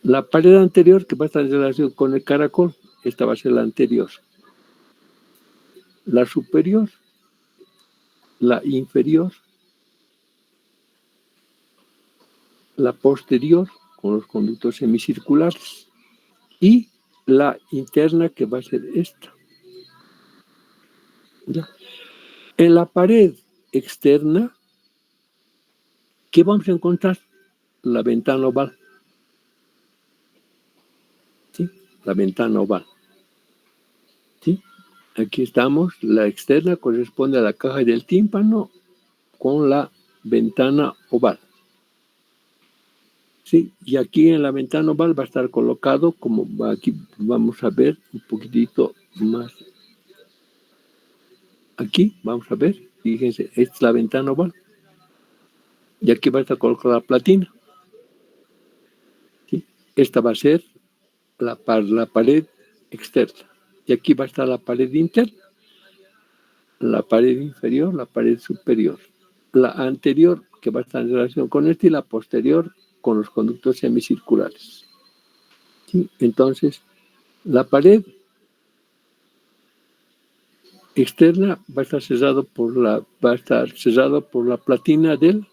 La pared anterior, que va a estar en relación con el caracol, esta va a ser la anterior. La superior, la inferior, la posterior, con los conductos semicirculares, y la interna, que va a ser esta. ¿Ya? En la pared externa, ¿qué vamos a encontrar? La ventana oval. ¿Sí? La ventana oval. ¿Sí? Aquí estamos, la externa corresponde a la caja del tímpano con la ventana oval. ¿Sí? Y aquí en la ventana oval va a estar colocado, como aquí vamos a ver un poquitito más. Aquí vamos a ver, fíjense, esta es la ventana oval. Y aquí va a estar colocada la platina. ¿Sí? Esta va a ser la pared externa. Y aquí va a estar la pared interna, la pared inferior, la pared superior. La anterior, que va a estar en relación con esta, y la posterior con los conductos semicirculares. ¿Sí? Entonces, la pared externa va a estar cerrado por la platina del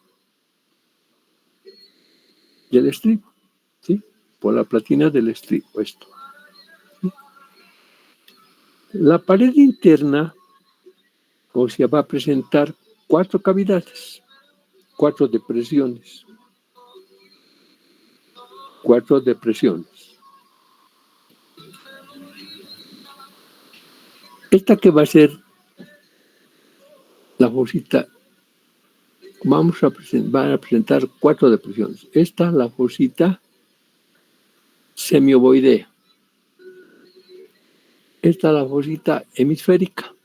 estribo, ¿sí? Por la platina del estribo, esto. ¿Sí? La pared interna, o sea, va a presentar 4 cavidades, 4 depresiones. 4 depresiones. Esta que va a ser la fosita, van a presentar 4 depresiones. Esta, la fosita semiovoidea. Esta, la fosita hemisférica.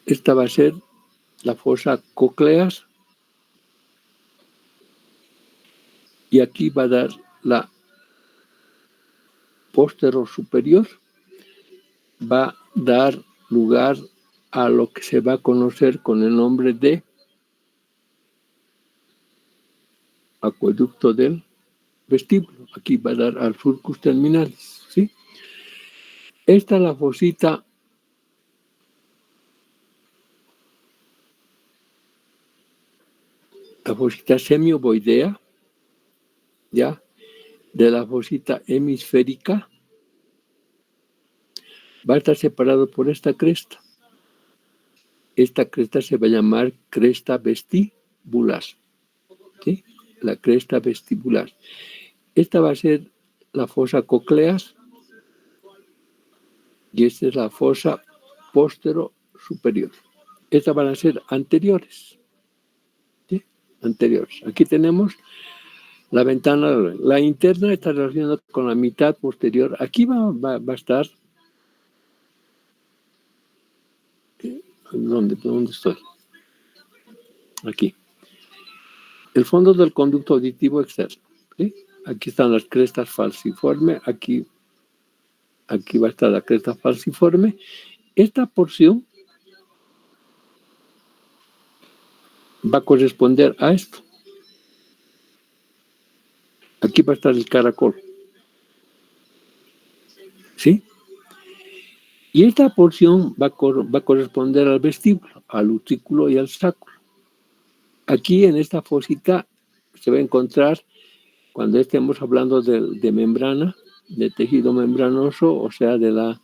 Esta va a ser la fosa coclear. Y aquí va a dar la póstero superior, va a dar lugar a lo que se va a conocer con el nombre de acueducto del vestíbulo. Aquí va a dar al surcus terminalis, ¿sí? Esta es la fosita semiovoidea, ¿ya? De la fosita hemisférica, va a estar separado por esta cresta. Esta cresta se va a llamar cresta vestibular, ¿sí? La cresta vestibular. Esta va a ser la fosa coclear y esta es la fosa póstero superior. Estas van a ser anteriores, ¿sí? Anteriores. Aquí tenemos la ventana, la interna está relacionada con la mitad posterior. Aquí va a estar. ¿Dónde estoy? Aquí. El fondo del conducto auditivo externo. ¿Sí? Aquí están las crestas falciformes. Aquí va a estar la cresta falciforme. Esta porción va a corresponder a esto. Aquí va a estar el caracol. ¿Sí? Y esta porción va a corresponder al vestíbulo, al utrículo y al sacro. Aquí en esta fosita se va a encontrar, cuando estemos hablando de membrana, de tejido membranoso, o sea, de la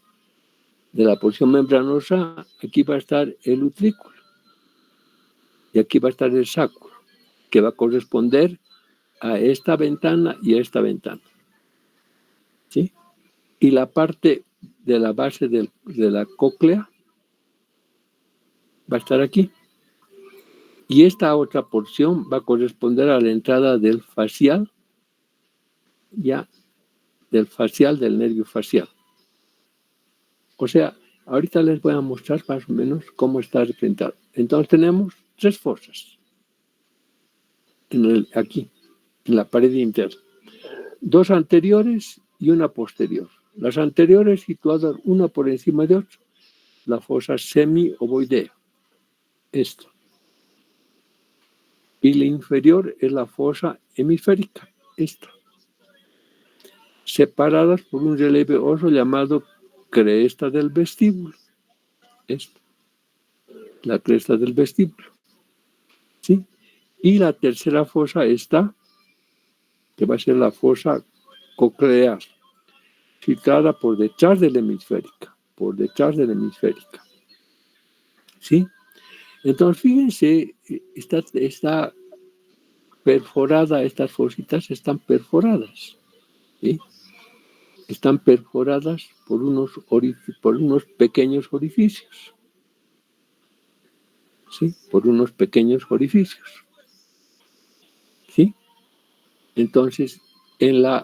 porción membranosa, aquí va a estar el utrículo. Y aquí va a estar el sacro, que va a corresponder a esta ventana y a esta ventana. ¿Sí? Y la parte de la base de la cóclea va a estar aquí. Y esta otra porción va a corresponder a la entrada del facial, ya, del nervio facial. O sea, ahorita les voy a mostrar más o menos cómo está representado. Entonces tenemos 3 fosas aquí, en la pared interna. 2 anteriores y una posterior. Las anteriores situadas una por encima de otra. La fosa semiovoidea. Esto. Y la inferior es la fosa hemisférica. Esta. Separadas por un relieve óseo llamado cresta del vestíbulo. Esta. La cresta del vestíbulo. ¿Sí? Y la tercera fosa está, que va a ser la fosa coclear, situada por detrás de la hemisférica. por detrás de la hemisférica. ¿Sí? Entonces, fíjense, está perforada, estas fositas están perforadas. ¿Sí? Están perforadas por unos pequeños orificios. ¿Sí? Por unos pequeños orificios. ¿Sí? Entonces, en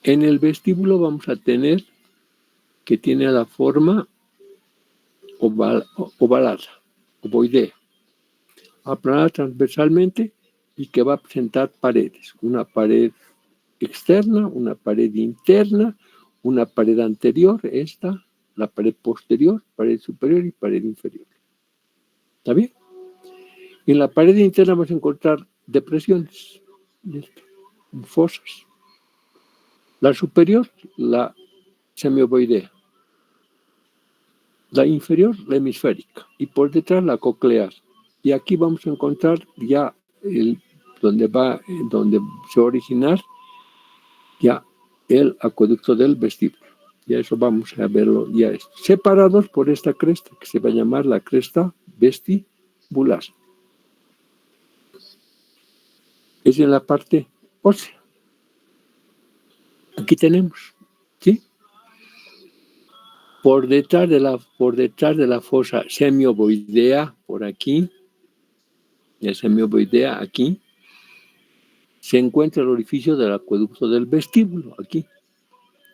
el vestíbulo vamos a tener que tiene la forma ovalada, ovoidea, aplanada transversalmente y que va a presentar paredes. Una pared externa, una pared interna, una pared anterior, la pared posterior, pared superior y pared inferior. ¿Está bien? En la pared interna vamos a encontrar depresiones, fosas. La superior, la semiovoidea. La inferior, la hemisférica. Y por detrás, la coclear. Y aquí vamos a encontrar ya donde se va a originar ya el acueducto del vestíbulo. Ya eso vamos a verlo ya separados por esta cresta que se va a llamar la cresta vestibular. Es en la parte ósea. Aquí tenemos, ¿sí? Por detrás de la fosa semiovoidea, por aquí, la semiovoidea aquí, se encuentra el orificio del acueducto del vestíbulo, aquí.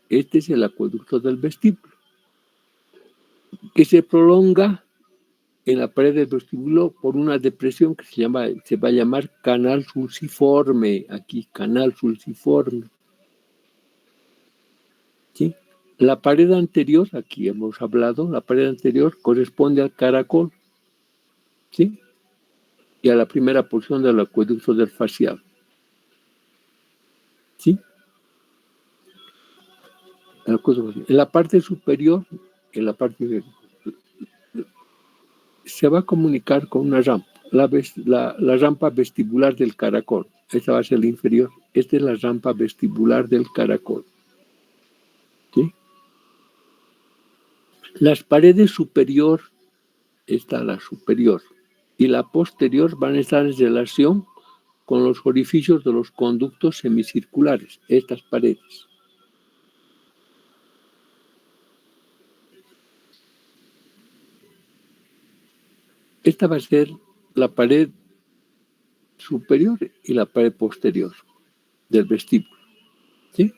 Este es el acueducto del vestíbulo, que se prolonga en la pared del vestíbulo por una depresión que se va a llamar canal sulciforme, aquí, canal sulciforme. ¿Sí? La pared anterior, aquí hemos hablado, la pared anterior corresponde al caracol, ¿sí? Y a la primera porción del acueducto del facial. ¿Sí? En la parte superior, se va a comunicar con una rampa, la rampa vestibular del caracol. Esta va a ser la inferior. Esta es la rampa vestibular del caracol. ¿Sí? Las paredes superior, está la superior, y la posterior van a estar en relación con los orificios de los conductos semicirculares, estas paredes. Esta va a ser la pared superior y la pared posterior del vestíbulo. ¿Sí?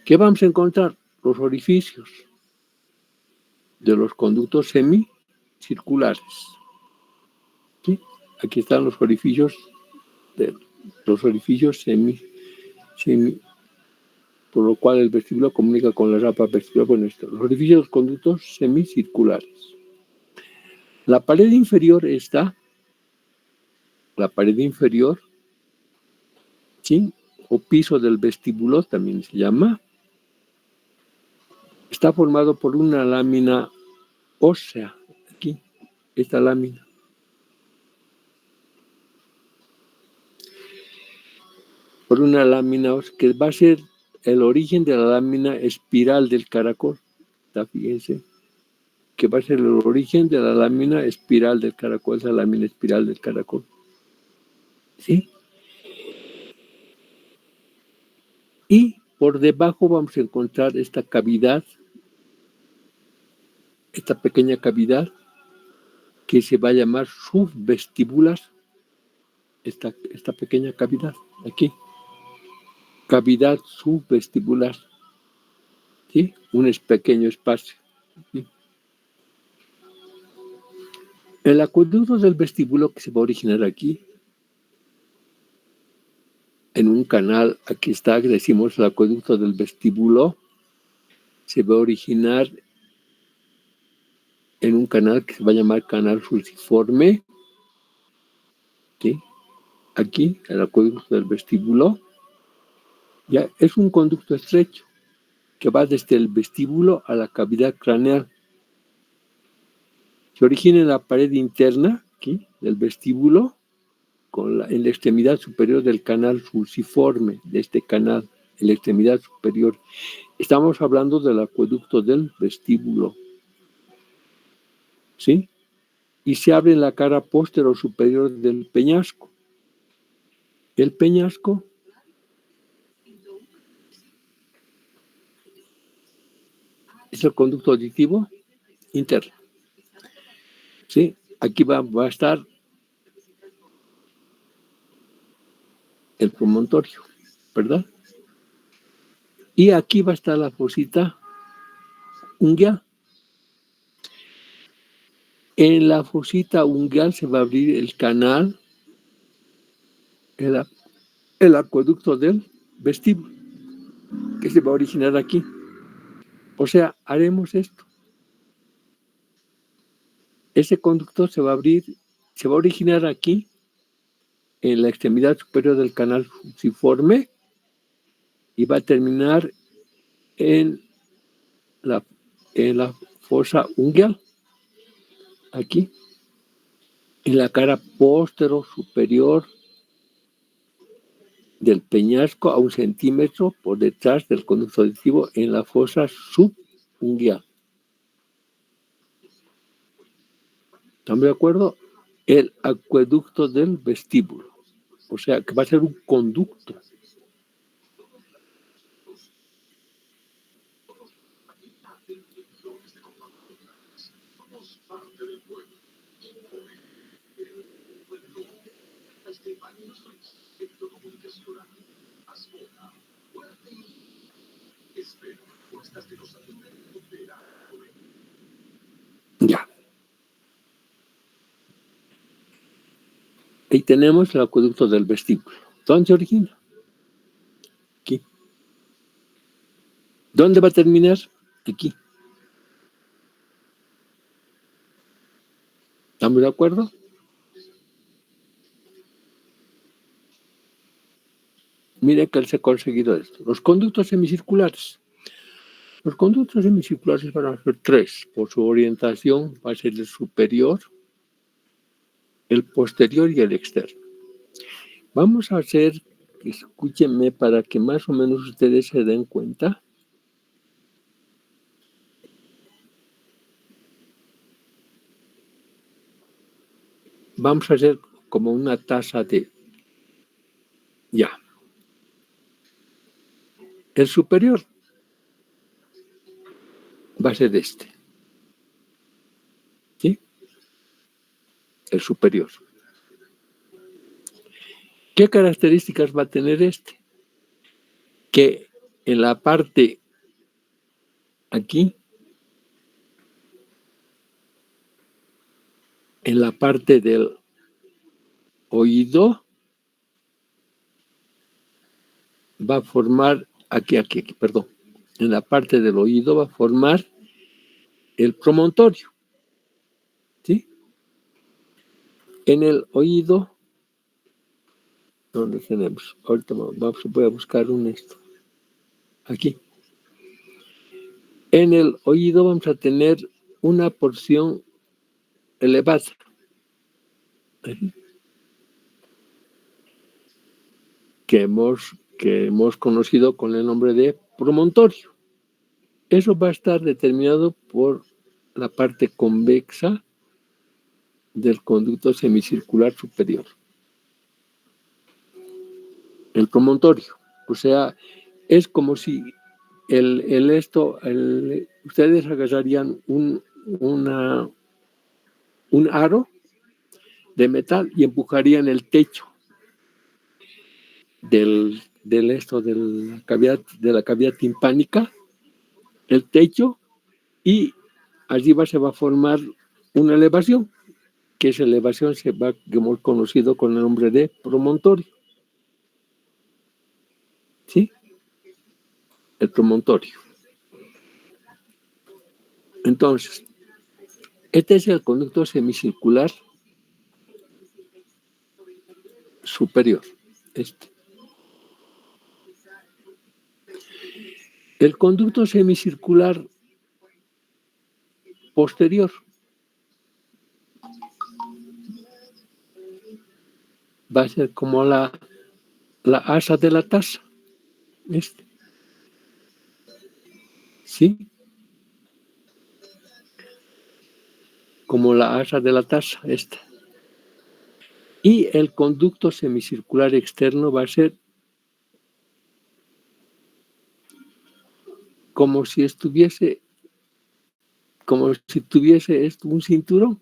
¿Qué vamos a encontrar? Los orificios de los conductos semicirculares. ¿Sí? Aquí están los orificios semi, por lo cual el vestíbulo comunica con la rampa vestibular. Bueno, los orificios de los conductos semicirculares. La pared inferior, ¿sí? O piso del vestíbulo también se llama, está formado por una lámina ósea, aquí, esta lámina. Por una lámina ósea, que va a ser el origen de la lámina espiral del caracol. Fíjense, que va a ser el origen de la lámina espiral del caracol, esa lámina espiral del caracol. ¿Sí? Y por debajo vamos a encontrar esta cavidad, esta pequeña cavidad, que se va a llamar subvestibular, esta pequeña cavidad, aquí. Cavidad subvestibular, ¿sí? Un pequeño espacio. ¿Sí? El acueducto del vestíbulo que se va a originar aquí, en un canal, aquí está, decimos el acueducto del vestíbulo, se va a originar en un canal que se va a llamar canal sulciforme, ¿sí? Aquí, el acueducto del vestíbulo, ya es un conducto estrecho que va desde el vestíbulo a la cavidad craneal. Se origina en la pared interna, aquí, del vestíbulo, en la extremidad superior del canal sulciforme, de este canal. en la extremidad superior. Estamos hablando del acueducto del vestíbulo, ¿sí? Y se abre en la cara posterior superior del peñasco. El peñasco es el conducto auditivo interno, ¿sí? Aquí va a estar el promontorio, ¿verdad? Y aquí va a estar la fosita unguial. En la fosita unguial se va a abrir el canal, el acueducto del vestíbulo, que se va a originar aquí. O sea, haremos esto. Ese conducto se va a abrir, se va a originar aquí, en la extremidad superior del canal fusiforme, y va a terminar en la fosa unguial, aquí, en la cara posterior superior del peñasco a 1 centímetro por detrás del conducto auditivo en la fosa subunguial. ¿Estamos de acuerdo? El acueducto del vestíbulo. O sea, que va a ser un conducto. Ya. Ahí tenemos el acueducto del vestíbulo. ¿Dónde se origina? Aquí. ¿Dónde va a terminar? Aquí. ¿Estamos de acuerdo? Mire que él se ha conseguido esto. Los conductos semicirculares. Los conductos semicirculares van a ser 3. Por su orientación va a ser el superior, el posterior y el externo. Vamos a hacer, escúchenme para que más o menos ustedes se den cuenta. Vamos a hacer como una taza de... Ya. El superior va a ser este. ¿Sí? El superior. ¿Qué características va a tener este? Que en la parte aquí, en la parte del oído, va a formar, aquí, perdón, en la parte del oído va a formar el promontorio, ¿sí? En el oído, ¿dónde tenemos? Ahorita voy a buscar un esto. Aquí. En el oído vamos a tener una porción elevada. Que hemos conocido con el nombre de promontorio. Eso va a estar determinado por la parte convexa del conducto semicircular superior. El promontorio. O sea, es como si ustedes agarrarían un aro de metal y empujarían el techo de la cavidad timpánica, el techo, y arriba se va a formar una elevación, que esa elevación que hemos conocido con el nombre de promontorio. ¿Sí? El promontorio. Entonces, este es el conducto semicircular superior. El conducto semicircular posterior va a ser como la asa de la taza. ¿sí? Como la asa de la taza, esta. Y el conducto semicircular externo va a ser como si tuviese esto un cinturón.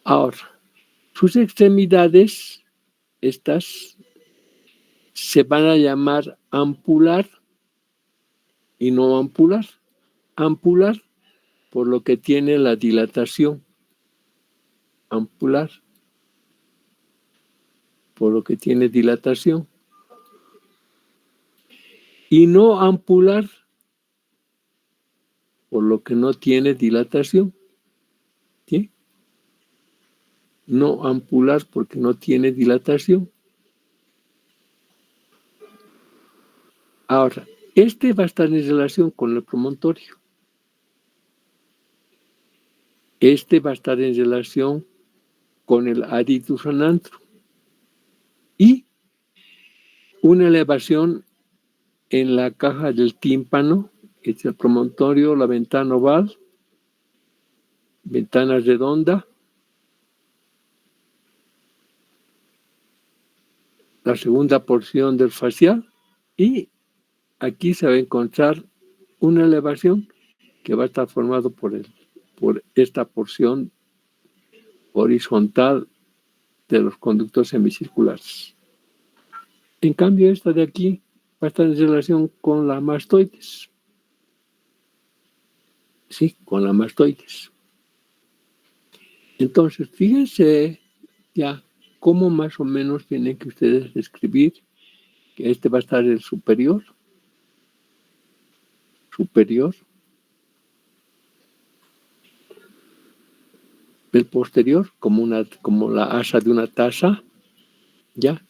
Ahora, sus extremidades, estas, se van a llamar ampular y no ampular. Ampular por lo que tiene la dilatación. Ampular por lo que tiene dilatación. Y no ampular por lo que no tiene dilatación. ¿Sí? No ampular porque no tiene dilatación. Ahora, este va a estar en relación con el promontorio. Este va a estar en relación con el aritus anantrum. Y una elevación en la caja del tímpano, que es el promontorio, la ventana oval, ventana redonda, la segunda porción del facial, y aquí se va a encontrar una elevación que va a estar formado por esta porción horizontal de los conductos semicirculares. En cambio, esta de aquí va a estar en relación con la mastoides. Sí, con la mastoides. Entonces, fíjense ya cómo más o menos tienen que ustedes describir que este va a estar el superior, el posterior como la asa de una taza, ya,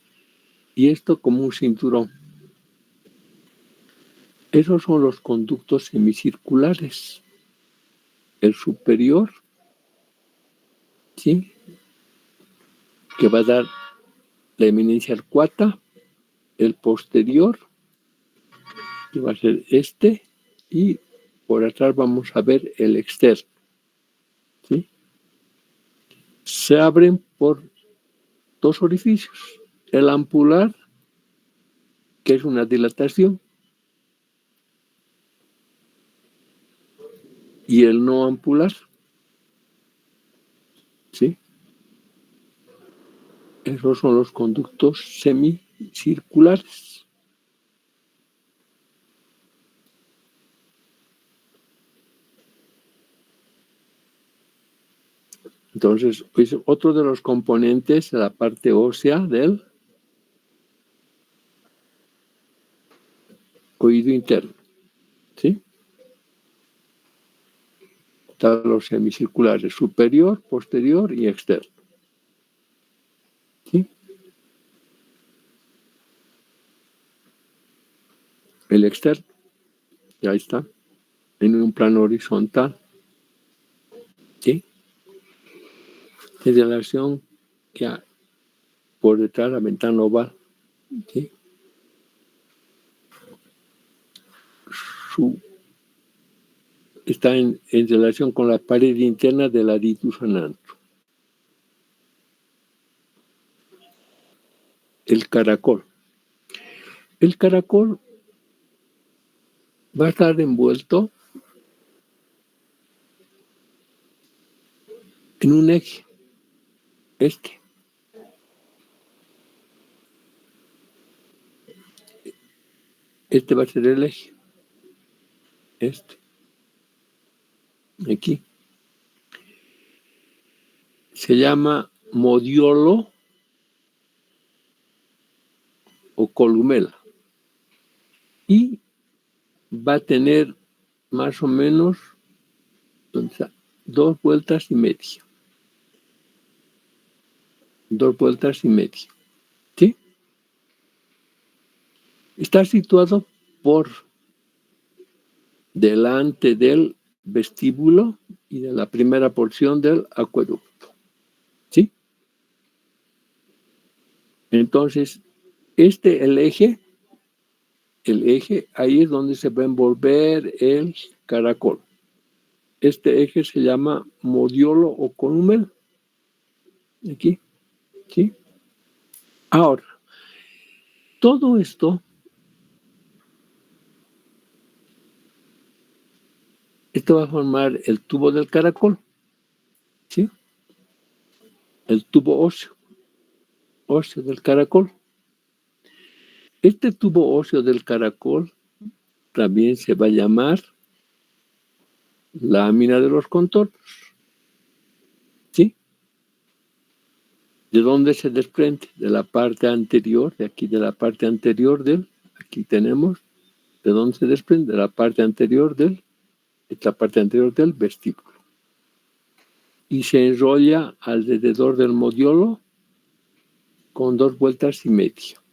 y esto como un cinturón. Esos son los conductos semicirculares. El superior, ¿sí?, que va a dar la eminencia arcuata, el posterior, que va a ser este, y por atrás vamos a ver el externo, ¿sí? Se abren por dos orificios, el ampular, que es una dilatación, y el no ampular, ¿sí? Esos son los conductos semicirculares. Entonces, pues, otro de los componentes de la parte ósea del oído interno, ¿sí? Están los semicirculares superior, posterior y externo, ¿sí? El externo, ya está, en un plano horizontal, ¿sí? En relación que por detrás la ventana oval, ¿sí? Está en relación con la pared interna del aritus anantrum. El caracol. El caracol va a estar envuelto en un eje, este va a ser el eje, aquí. Se llama modiolo o columela. Y va a tener más o menos 2 vueltas y media. 2 vueltas y media. ¿Sí? Está situado por delante del vestíbulo y de la primera porción del acueducto. ¿Sí? Entonces, el eje el eje, ahí es donde se va a envolver el caracol. Este eje se llama modiolo o columel. Aquí, ¿sí? Ahora, todo esto va a formar el tubo del caracol, ¿sí? El tubo óseo del caracol. Este tubo óseo del caracol también se va a llamar lámina de los contornos, ¿sí? ¿De dónde se desprende? De la parte anterior, de aquí, de la parte anterior aquí tenemos, ¿de dónde se desprende? De la parte anterior esta parte anterior del vestíbulo. Y se enrolla alrededor del modiolo con 2 vueltas y media,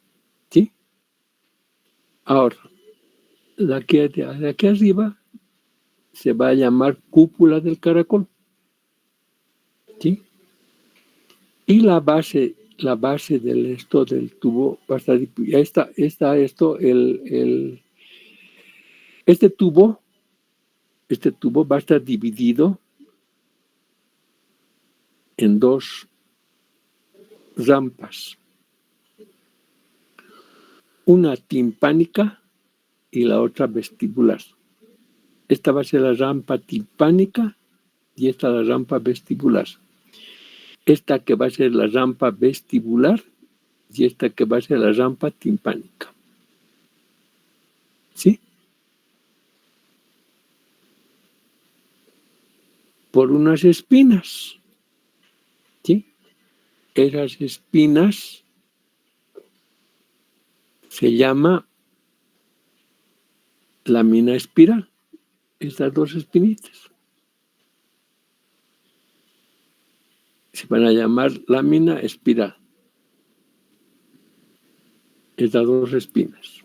¿sí? Ahora, de aquí arriba se va a llamar cúpula del caracol, ¿sí? Y la base del tubo va a estar, ya está este tubo va a estar dividido en 2 rampas, una timpánica y la otra vestibular. Esta va a ser la rampa timpánica y esta la rampa vestibular. Esta que va a ser la rampa vestibular y esta que va a ser la rampa timpánica. ¿Sí? Por unas espinas. ¿Sí? Esas espinas se llama lámina espiral. Estas 2 espinitas se van a llamar lámina espiral. Estas 2 espinas,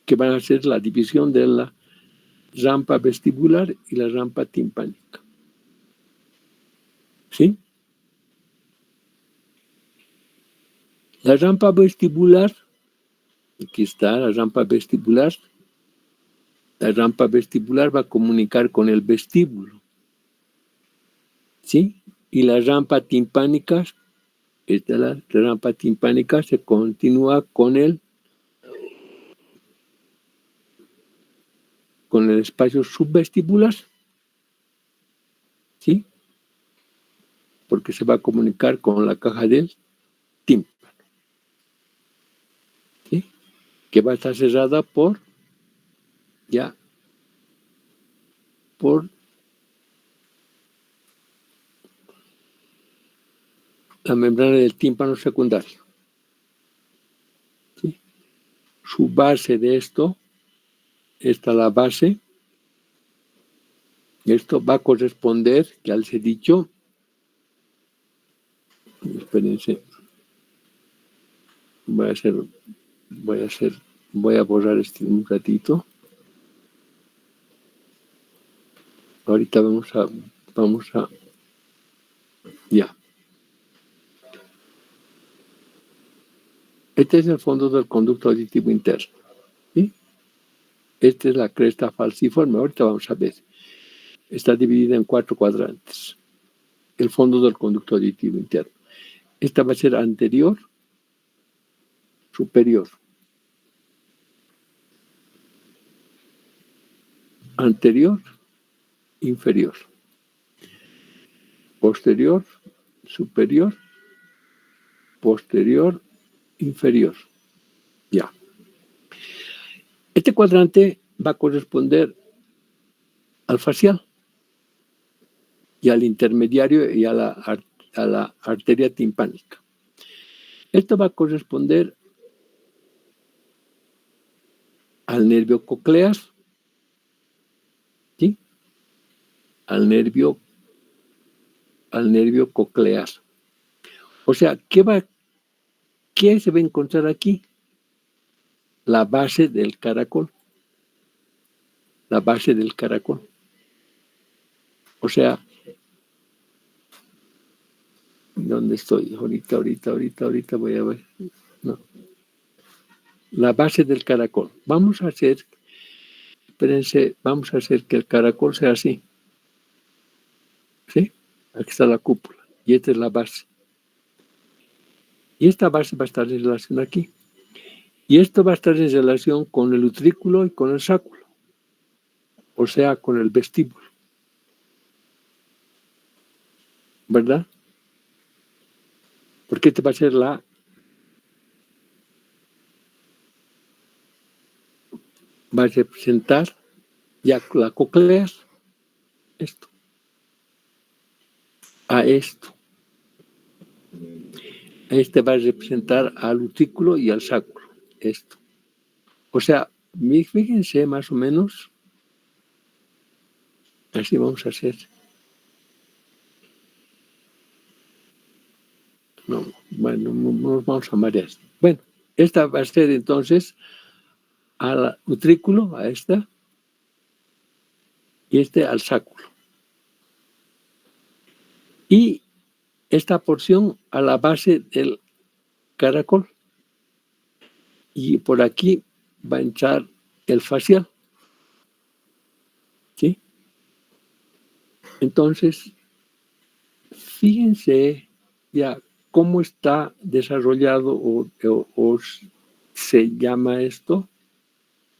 que van a ser la división de la rampa vestibular y la rampa timpánica. ¿Sí? La rampa vestibular, aquí está la rampa vestibular. La rampa vestibular va a comunicar con el vestíbulo, ¿sí? Y la rampa timpánica, la rampa timpánica se continúa con el espacio subvestibular, ¿sí? Porque se va a comunicar con la caja del tímpano, ¿sí? Que va a estar cerrada por la membrana del tímpano secundario, ¿sí? Su base de esto, la base, esto va a corresponder, ya les he dicho, espérense, voy a borrar un ratito. Ahorita vamos a, ya. Este es el fondo del conducto auditivo interno, ¿sí? Esta es la cresta falciforme, ahorita vamos a ver. Está dividida en 4 cuadrantes. El fondo del conducto auditivo interno. Esta va a ser anterior, superior. Anterior, inferior. Posterior, superior. Posterior, inferior. Ya. Este cuadrante va a corresponder al facial y al intermediario y a la arteria timpánica. Esto va a corresponder al nervio coclear, ¿sí? Al nervio coclear. O sea, ¿qué se va a encontrar aquí? La base del caracol. La base del caracol. O sea, ¿dónde estoy? Ahorita voy a ver. No. la base del caracol. Vamos a hacer, espérense, vamos a hacer que el caracol sea así. ¿Sí? Aquí está la cúpula. Y esta es la base. Y esta base va a estar en relación aquí. Y esto va a estar en relación con el utrículo y con el sáculo. O sea, con el vestíbulo. ¿Verdad? Porque este va a ser va a representar ya la coclea, esto, a esto. Este va a representar al utrículo y al sáculo, esto. O sea, fíjense más o menos, así vamos a hacer. No, bueno, no nos vamos a marear. Bueno, esta va a ser entonces al utrículo, a esta, y este al sáculo. Y esta porción a la base del caracol. Y por aquí va a entrar el facial. ¿Sí? Entonces, fíjense ya cómo está desarrollado o se llama esto.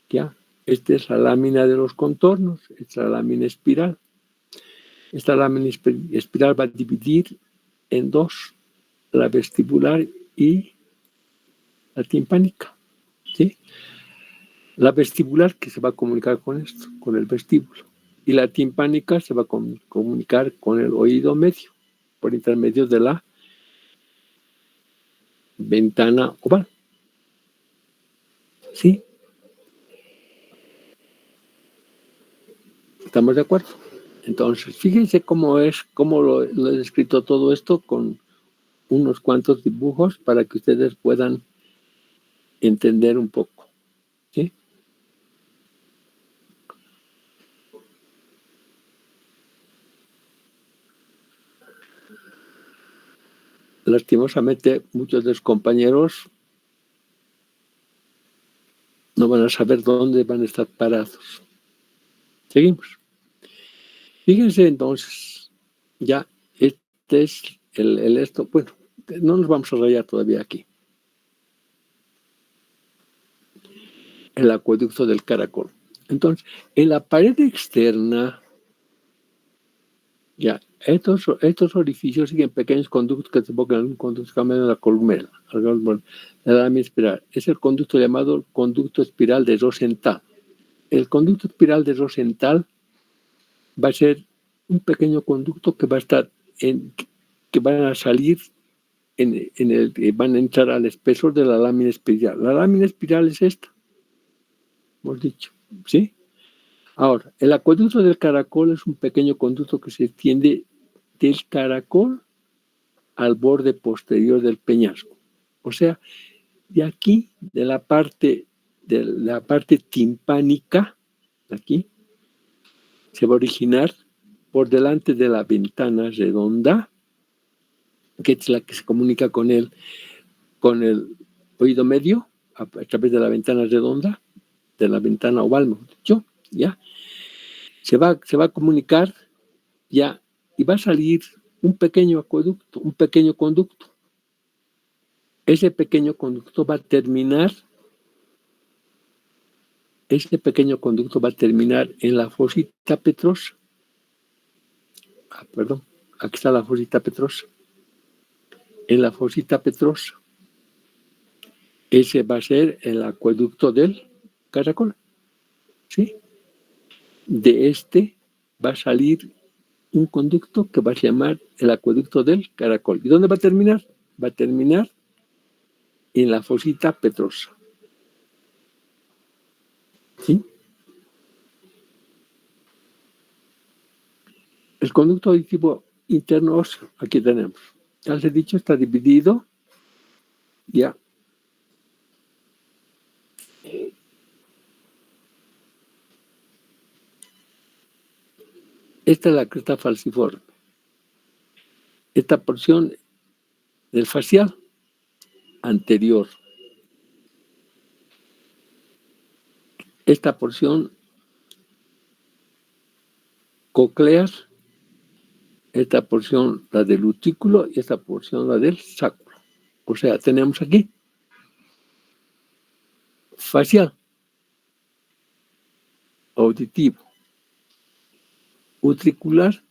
Ya, esta es la lámina de los contornos, esta es la lámina espiral. Esta lámina espiral va a dividir en dos, la vestibular y la timpánica. ¿Sí? La vestibular que se va a comunicar con esto, con el vestíbulo. Y la timpánica se va a comunicar con el oído medio, por intermedio de la ventana oval. ¿Sí? ¿Estamos de acuerdo? Entonces, fíjense cómo lo he descrito todo esto con unos cuantos dibujos para que ustedes puedan entender un poco. ¿Sí? Lastimosamente, muchos de los compañeros no van a saber dónde van a estar parados. Seguimos. Fíjense entonces, ya este es el esto. Bueno, no nos vamos a rayar todavía aquí. El acueducto del caracol. Entonces, en la pared externa, ya, estos orificios siguen pequeños conductos que desembocan en un conducto cambiando la columela, la lámina espiral. Es el conducto llamado conducto espiral de Rosenthal. El conducto espiral de Rosenthal va a ser un pequeño conducto que va a estar que van a salir van a entrar al espesor de la lámina espiral. La lámina espiral es esta, hemos dicho, ¿sí? Ahora, el acueducto del caracol es un pequeño conducto que se extiende del caracol al borde posterior del peñasco. O sea, de aquí, de la parte timpánica, aquí, se va a originar por delante de la ventana redonda, que es la que se comunica con el oído medio, a través de la ventana redonda, de la ventana oval, mejor dicho, ¿ya? Se va a comunicar, ya, y va a salir un pequeño acueducto, un pequeño conducto. Ese pequeño conducto va a terminar en la fosita petrosa. Perdón, aquí está la fosita petrosa. En la fosita petrosa. Ese va a ser el acueducto del caracol. ¿Sí? De este va a salir un conducto que va a llamar el acueducto del caracol. ¿Y dónde va a terminar? Va a terminar en la fosita petrosa. ¿Sí? El conducto auditivo interno óseo, aquí tenemos. Ya les he dicho, está dividido. Ya. Esta es la cresta falciforme. Esta porción del facial anterior. esta porción coclear, esta porción la del utrículo y esta porción la del sacro. O sea, tenemos aquí facial, auditivo, utricular,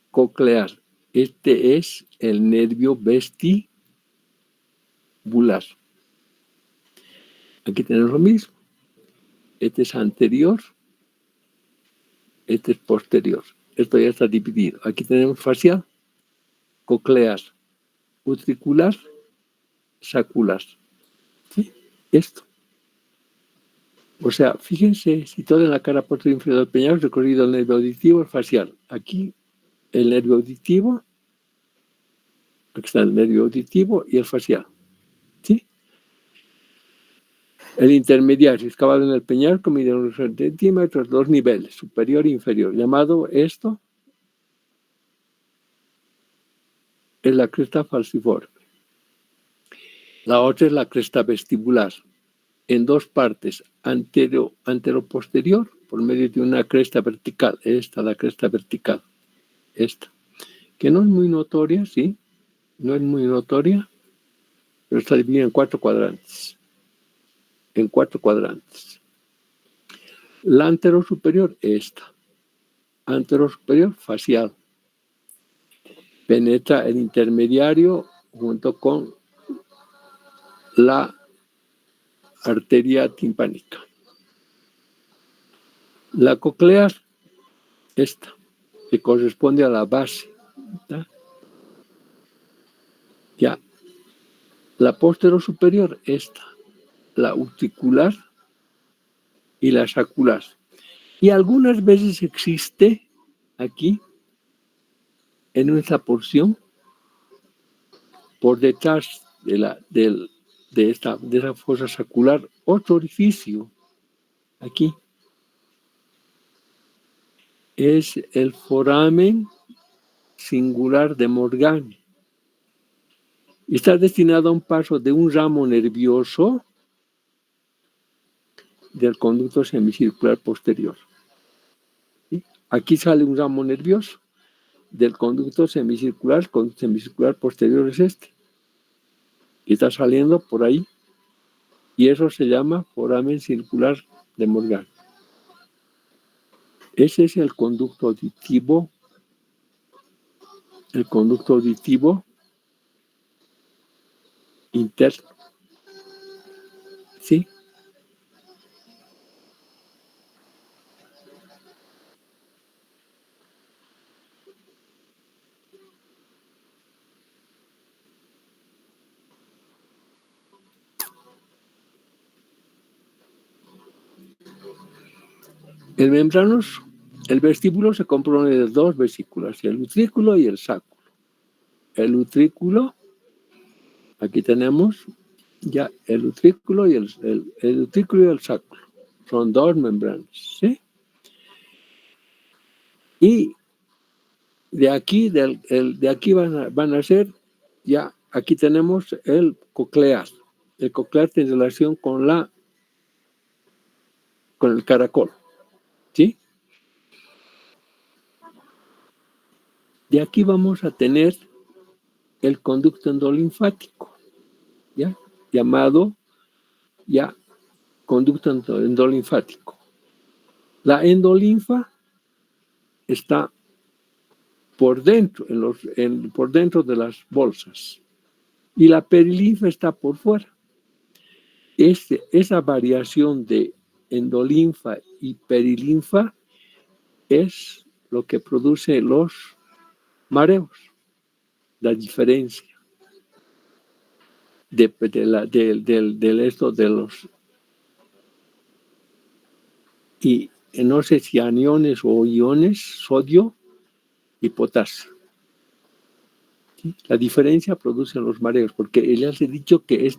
coclear. Este es el nervio vestibular. Aquí tenemos lo mismo. Este es anterior, este es posterior. Esto ya está dividido. Aquí tenemos facial, coclear, utricular, sacular. ¿Sí? Esto. O sea, fíjense, si todo en la cara posterior inferior del peñasco recorrido el nervio auditivo, el facial. Aquí el nervio auditivo, aquí está el nervio auditivo y el facial. ¿Sí? El intermediario, excavado en el peñasco, mide unos centímetros, 2 niveles, superior e inferior. Llamado esto es la cresta falciforme. La otra es la cresta vestibular, en dos partes, antero-posterior, por medio de una cresta vertical. Esta, la cresta vertical. Esta. Que no es muy notoria, ¿sí? No es muy notoria, pero está dividida en 4 cuadrantes. En 4 cuadrantes. La antero-superior, esta. Antero-superior, facial. Penetra el intermediario junto con la arteria timpánica. La coclear, esta, que corresponde a la base. ¿Tá? Ya. La posterior-superior, esta. La utricular y la sacular. Y algunas veces existe aquí, en esta porción, por detrás de esa fosa sacular, otro orificio, aquí. Es el foramen singular de Morgane. Está destinado a un paso de un ramo nervioso del conducto semicircular posterior. ¿Sí? Aquí sale un ramo nervioso del conducto semicircular. El conducto semicircular posterior es este. Y está saliendo por ahí. Y eso se llama foramen circular de Morgane. Ese es el conducto auditivo. El conducto auditivo interno. ¿Sí? El membranoso, el vestíbulo se compone de dos vesículas, el utrículo y el sáculo. El utrículo, aquí tenemos ya el utrículo y el utrículo y el sáculo. Son dos membranas, ¿sí? Y de aquí, de aquí van a ser, ya aquí tenemos el coclear. El coclear tiene relación con el caracol, ¿sí? De aquí vamos a tener el conducto endolinfático, ¿ya? Llamado ya conducto endolinfático. La endolinfa está por dentro, por dentro de las bolsas, y la perilinfa está por fuera. Esa variación de endolinfa y perilinfa es lo que produce los mareos, la diferencia del esto de los, y no sé si aniones o iones, sodio y potasio. ¿Sí? La diferencia produce los mareos, porque les he dicho que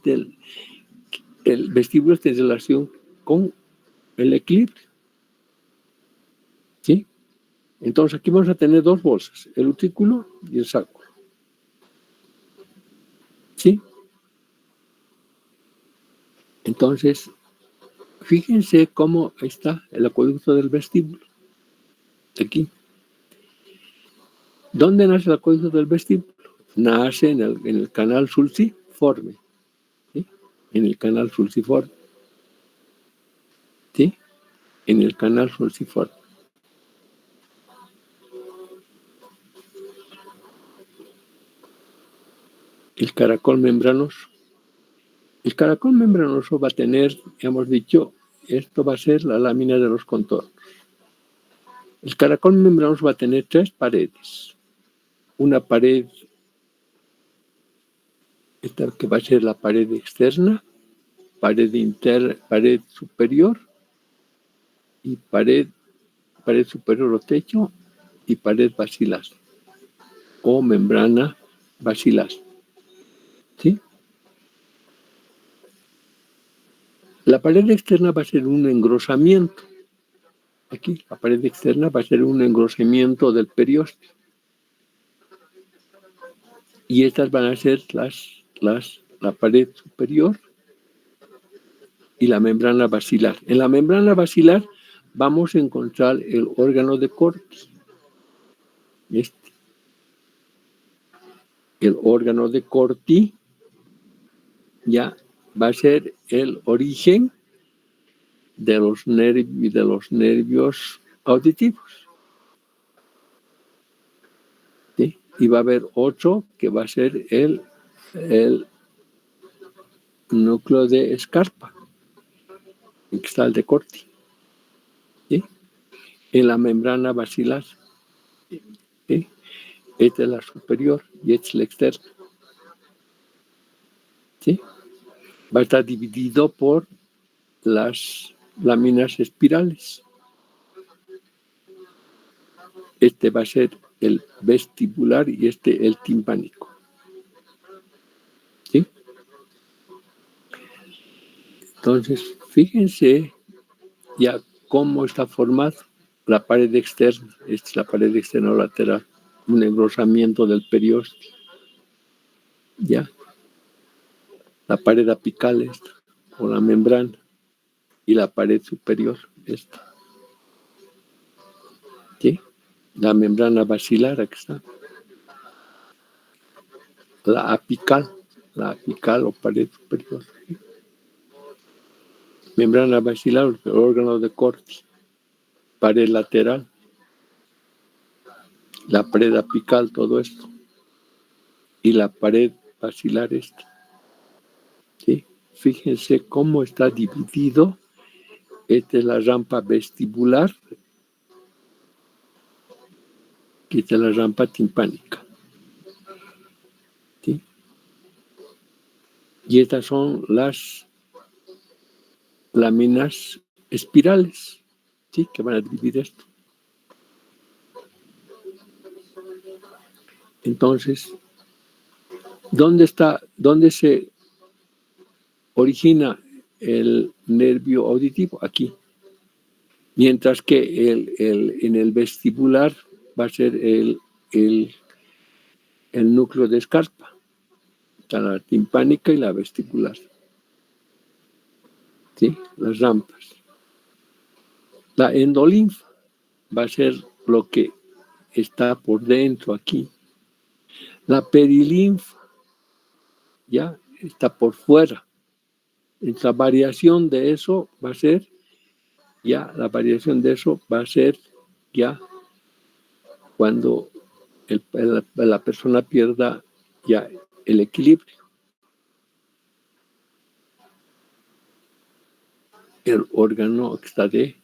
el vestíbulo está en relación con el equilibrio. ¿Sí? Entonces aquí vamos a tener dos bolsas, el utrículo y el sáculo. ¿Sí? Entonces, Fíjense cómo está el acueducto del vestíbulo. Aquí. ¿Dónde nace el acueducto del vestíbulo? Nace en el canal sulciforme. ¿Sí? En el canal sulciforme. ¿Sí? En el canal sulciforme. El caracol membranoso. El caracol membranoso va a tener, hemos dicho, esto va a ser la lámina de los contornos. El caracol membranoso va a tener 3 paredes. Una pared, esta que va a ser la pared externa, pared superior y pared superior o techo y pared basilar o membrana basilar. ¿Sí? La pared externa va a ser un engrosamiento. Aquí, la pared externa va a ser un engrosamiento del periósteo. Y estas van a ser la pared superior y la membrana basilar. En la membrana basilar vamos a encontrar el órgano de Corti. El órgano de Corti ya va a ser el origen de los nervios auditivos. ¿Sí? Y va a haber otro que va a ser el núcleo de Scarpa, que está el de Corti. ¿Sí? En la membrana basilar. ¿Sí? Esta es la superior y esta es la externa. ¿Sí? Va a estar dividido por las láminas espirales. Este va a ser el vestibular y este el timpánico. ¿Sí? Entonces, fíjense ya cómo está formado la pared externa. Esta es la pared externa lateral, un engrosamiento del periósteo. Ya. La pared apical esta, o la membrana, y la pared superior esta. ¿Sí? La membrana basilar, aquí está. La apical o pared superior. ¿Sí? Membrana basilar, el órgano de Corti. Pared lateral. La pared apical, todo esto. Y la pared basilar esta. ¿Sí? Fíjense cómo está dividido. Esta es la rampa vestibular. Y esta es la rampa timpánica. ¿Sí? Y estas son las láminas espirales, ¿sí? Que van a dividir esto. Entonces, ¿dónde se origina el nervio auditivo? Aquí. Mientras que en el vestibular va a ser el núcleo de Scarpa, la timpánica y la vestibular. ¿Sí? Las rampas. La endolinfa va a ser lo que está por dentro aquí. La perilinfa ya está por fuera. La variación de eso va a ser ya cuando la persona pierda ya el equilibrio. El órgano que está de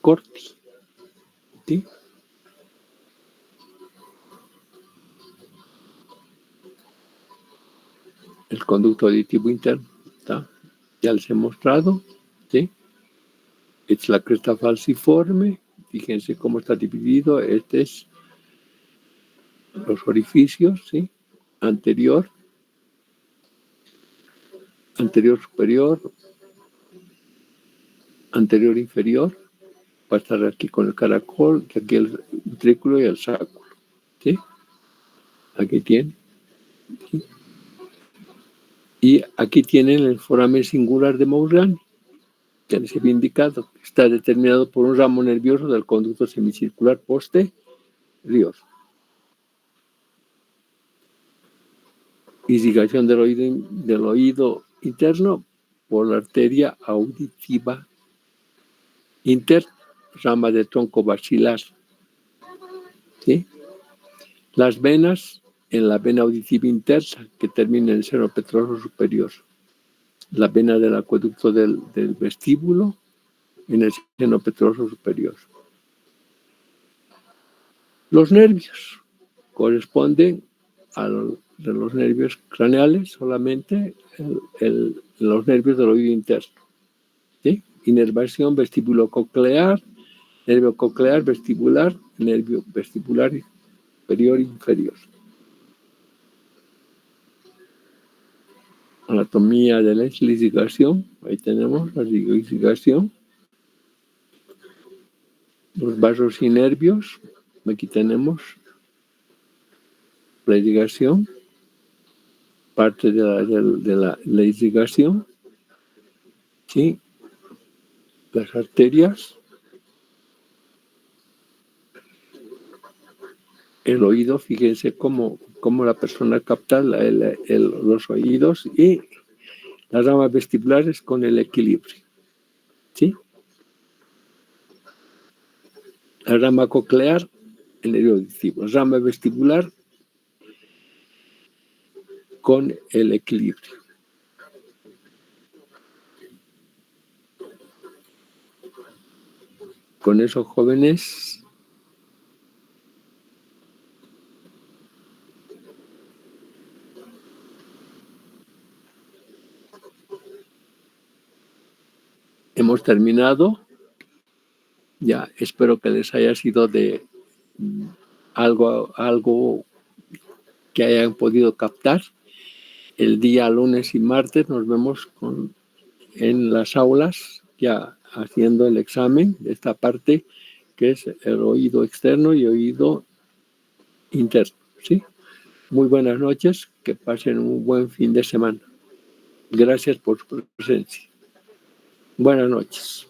Corti. ¿Sí? El conducto auditivo interno. ¿Está? Ya les he mostrado. ¿Sí? Es la cresta falciforme. Fíjense cómo está dividido. Este es los orificios, ¿sí? Anterior superior, anterior inferior. Va a estar aquí con el caracol, y aquí el ventrículo y el sáculo. ¿Sí? Aquí tiene. ¿Sí? Y aquí tienen el foramen singular de Morgani, que les había indicado, que está determinado por un ramo nervioso del conducto semicircular posterior. Irrigación del oído interno por la arteria auditiva interna, rama de tronco baxilar. ¿Sí? Las venas en la vena auditiva interna que termina en el seno petroso superior. La vena del acueducto del vestíbulo en el seno petroso superior. Los nervios corresponden a los nervios craneales, solamente los nervios del oído interno. ¿Sí? Inervación vestíbulo-coclear, nervio coclear, vestibular, nervio vestibular superior e inferior. Anatomía de la irrigación, ahí tenemos la irrigación. Los vasos y nervios, aquí tenemos la irrigación, parte de la irrigación, ¿sí? Las arterias, el oído, fíjense cómo la persona capta los oídos y las ramas vestibulares con el equilibrio, ¿sí? La rama coclear, el nervio auditivo, rama vestibular con el equilibrio. Con eso, jóvenes, hemos terminado. Ya, espero que les haya sido de algo que hayan podido captar. El día lunes y martes nos vemos en las aulas, ya haciendo el examen de esta parte, que es el oído externo y oído interno, ¿sí? Muy buenas noches, que pasen un buen fin de semana. Gracias por su presencia. Buenas noches.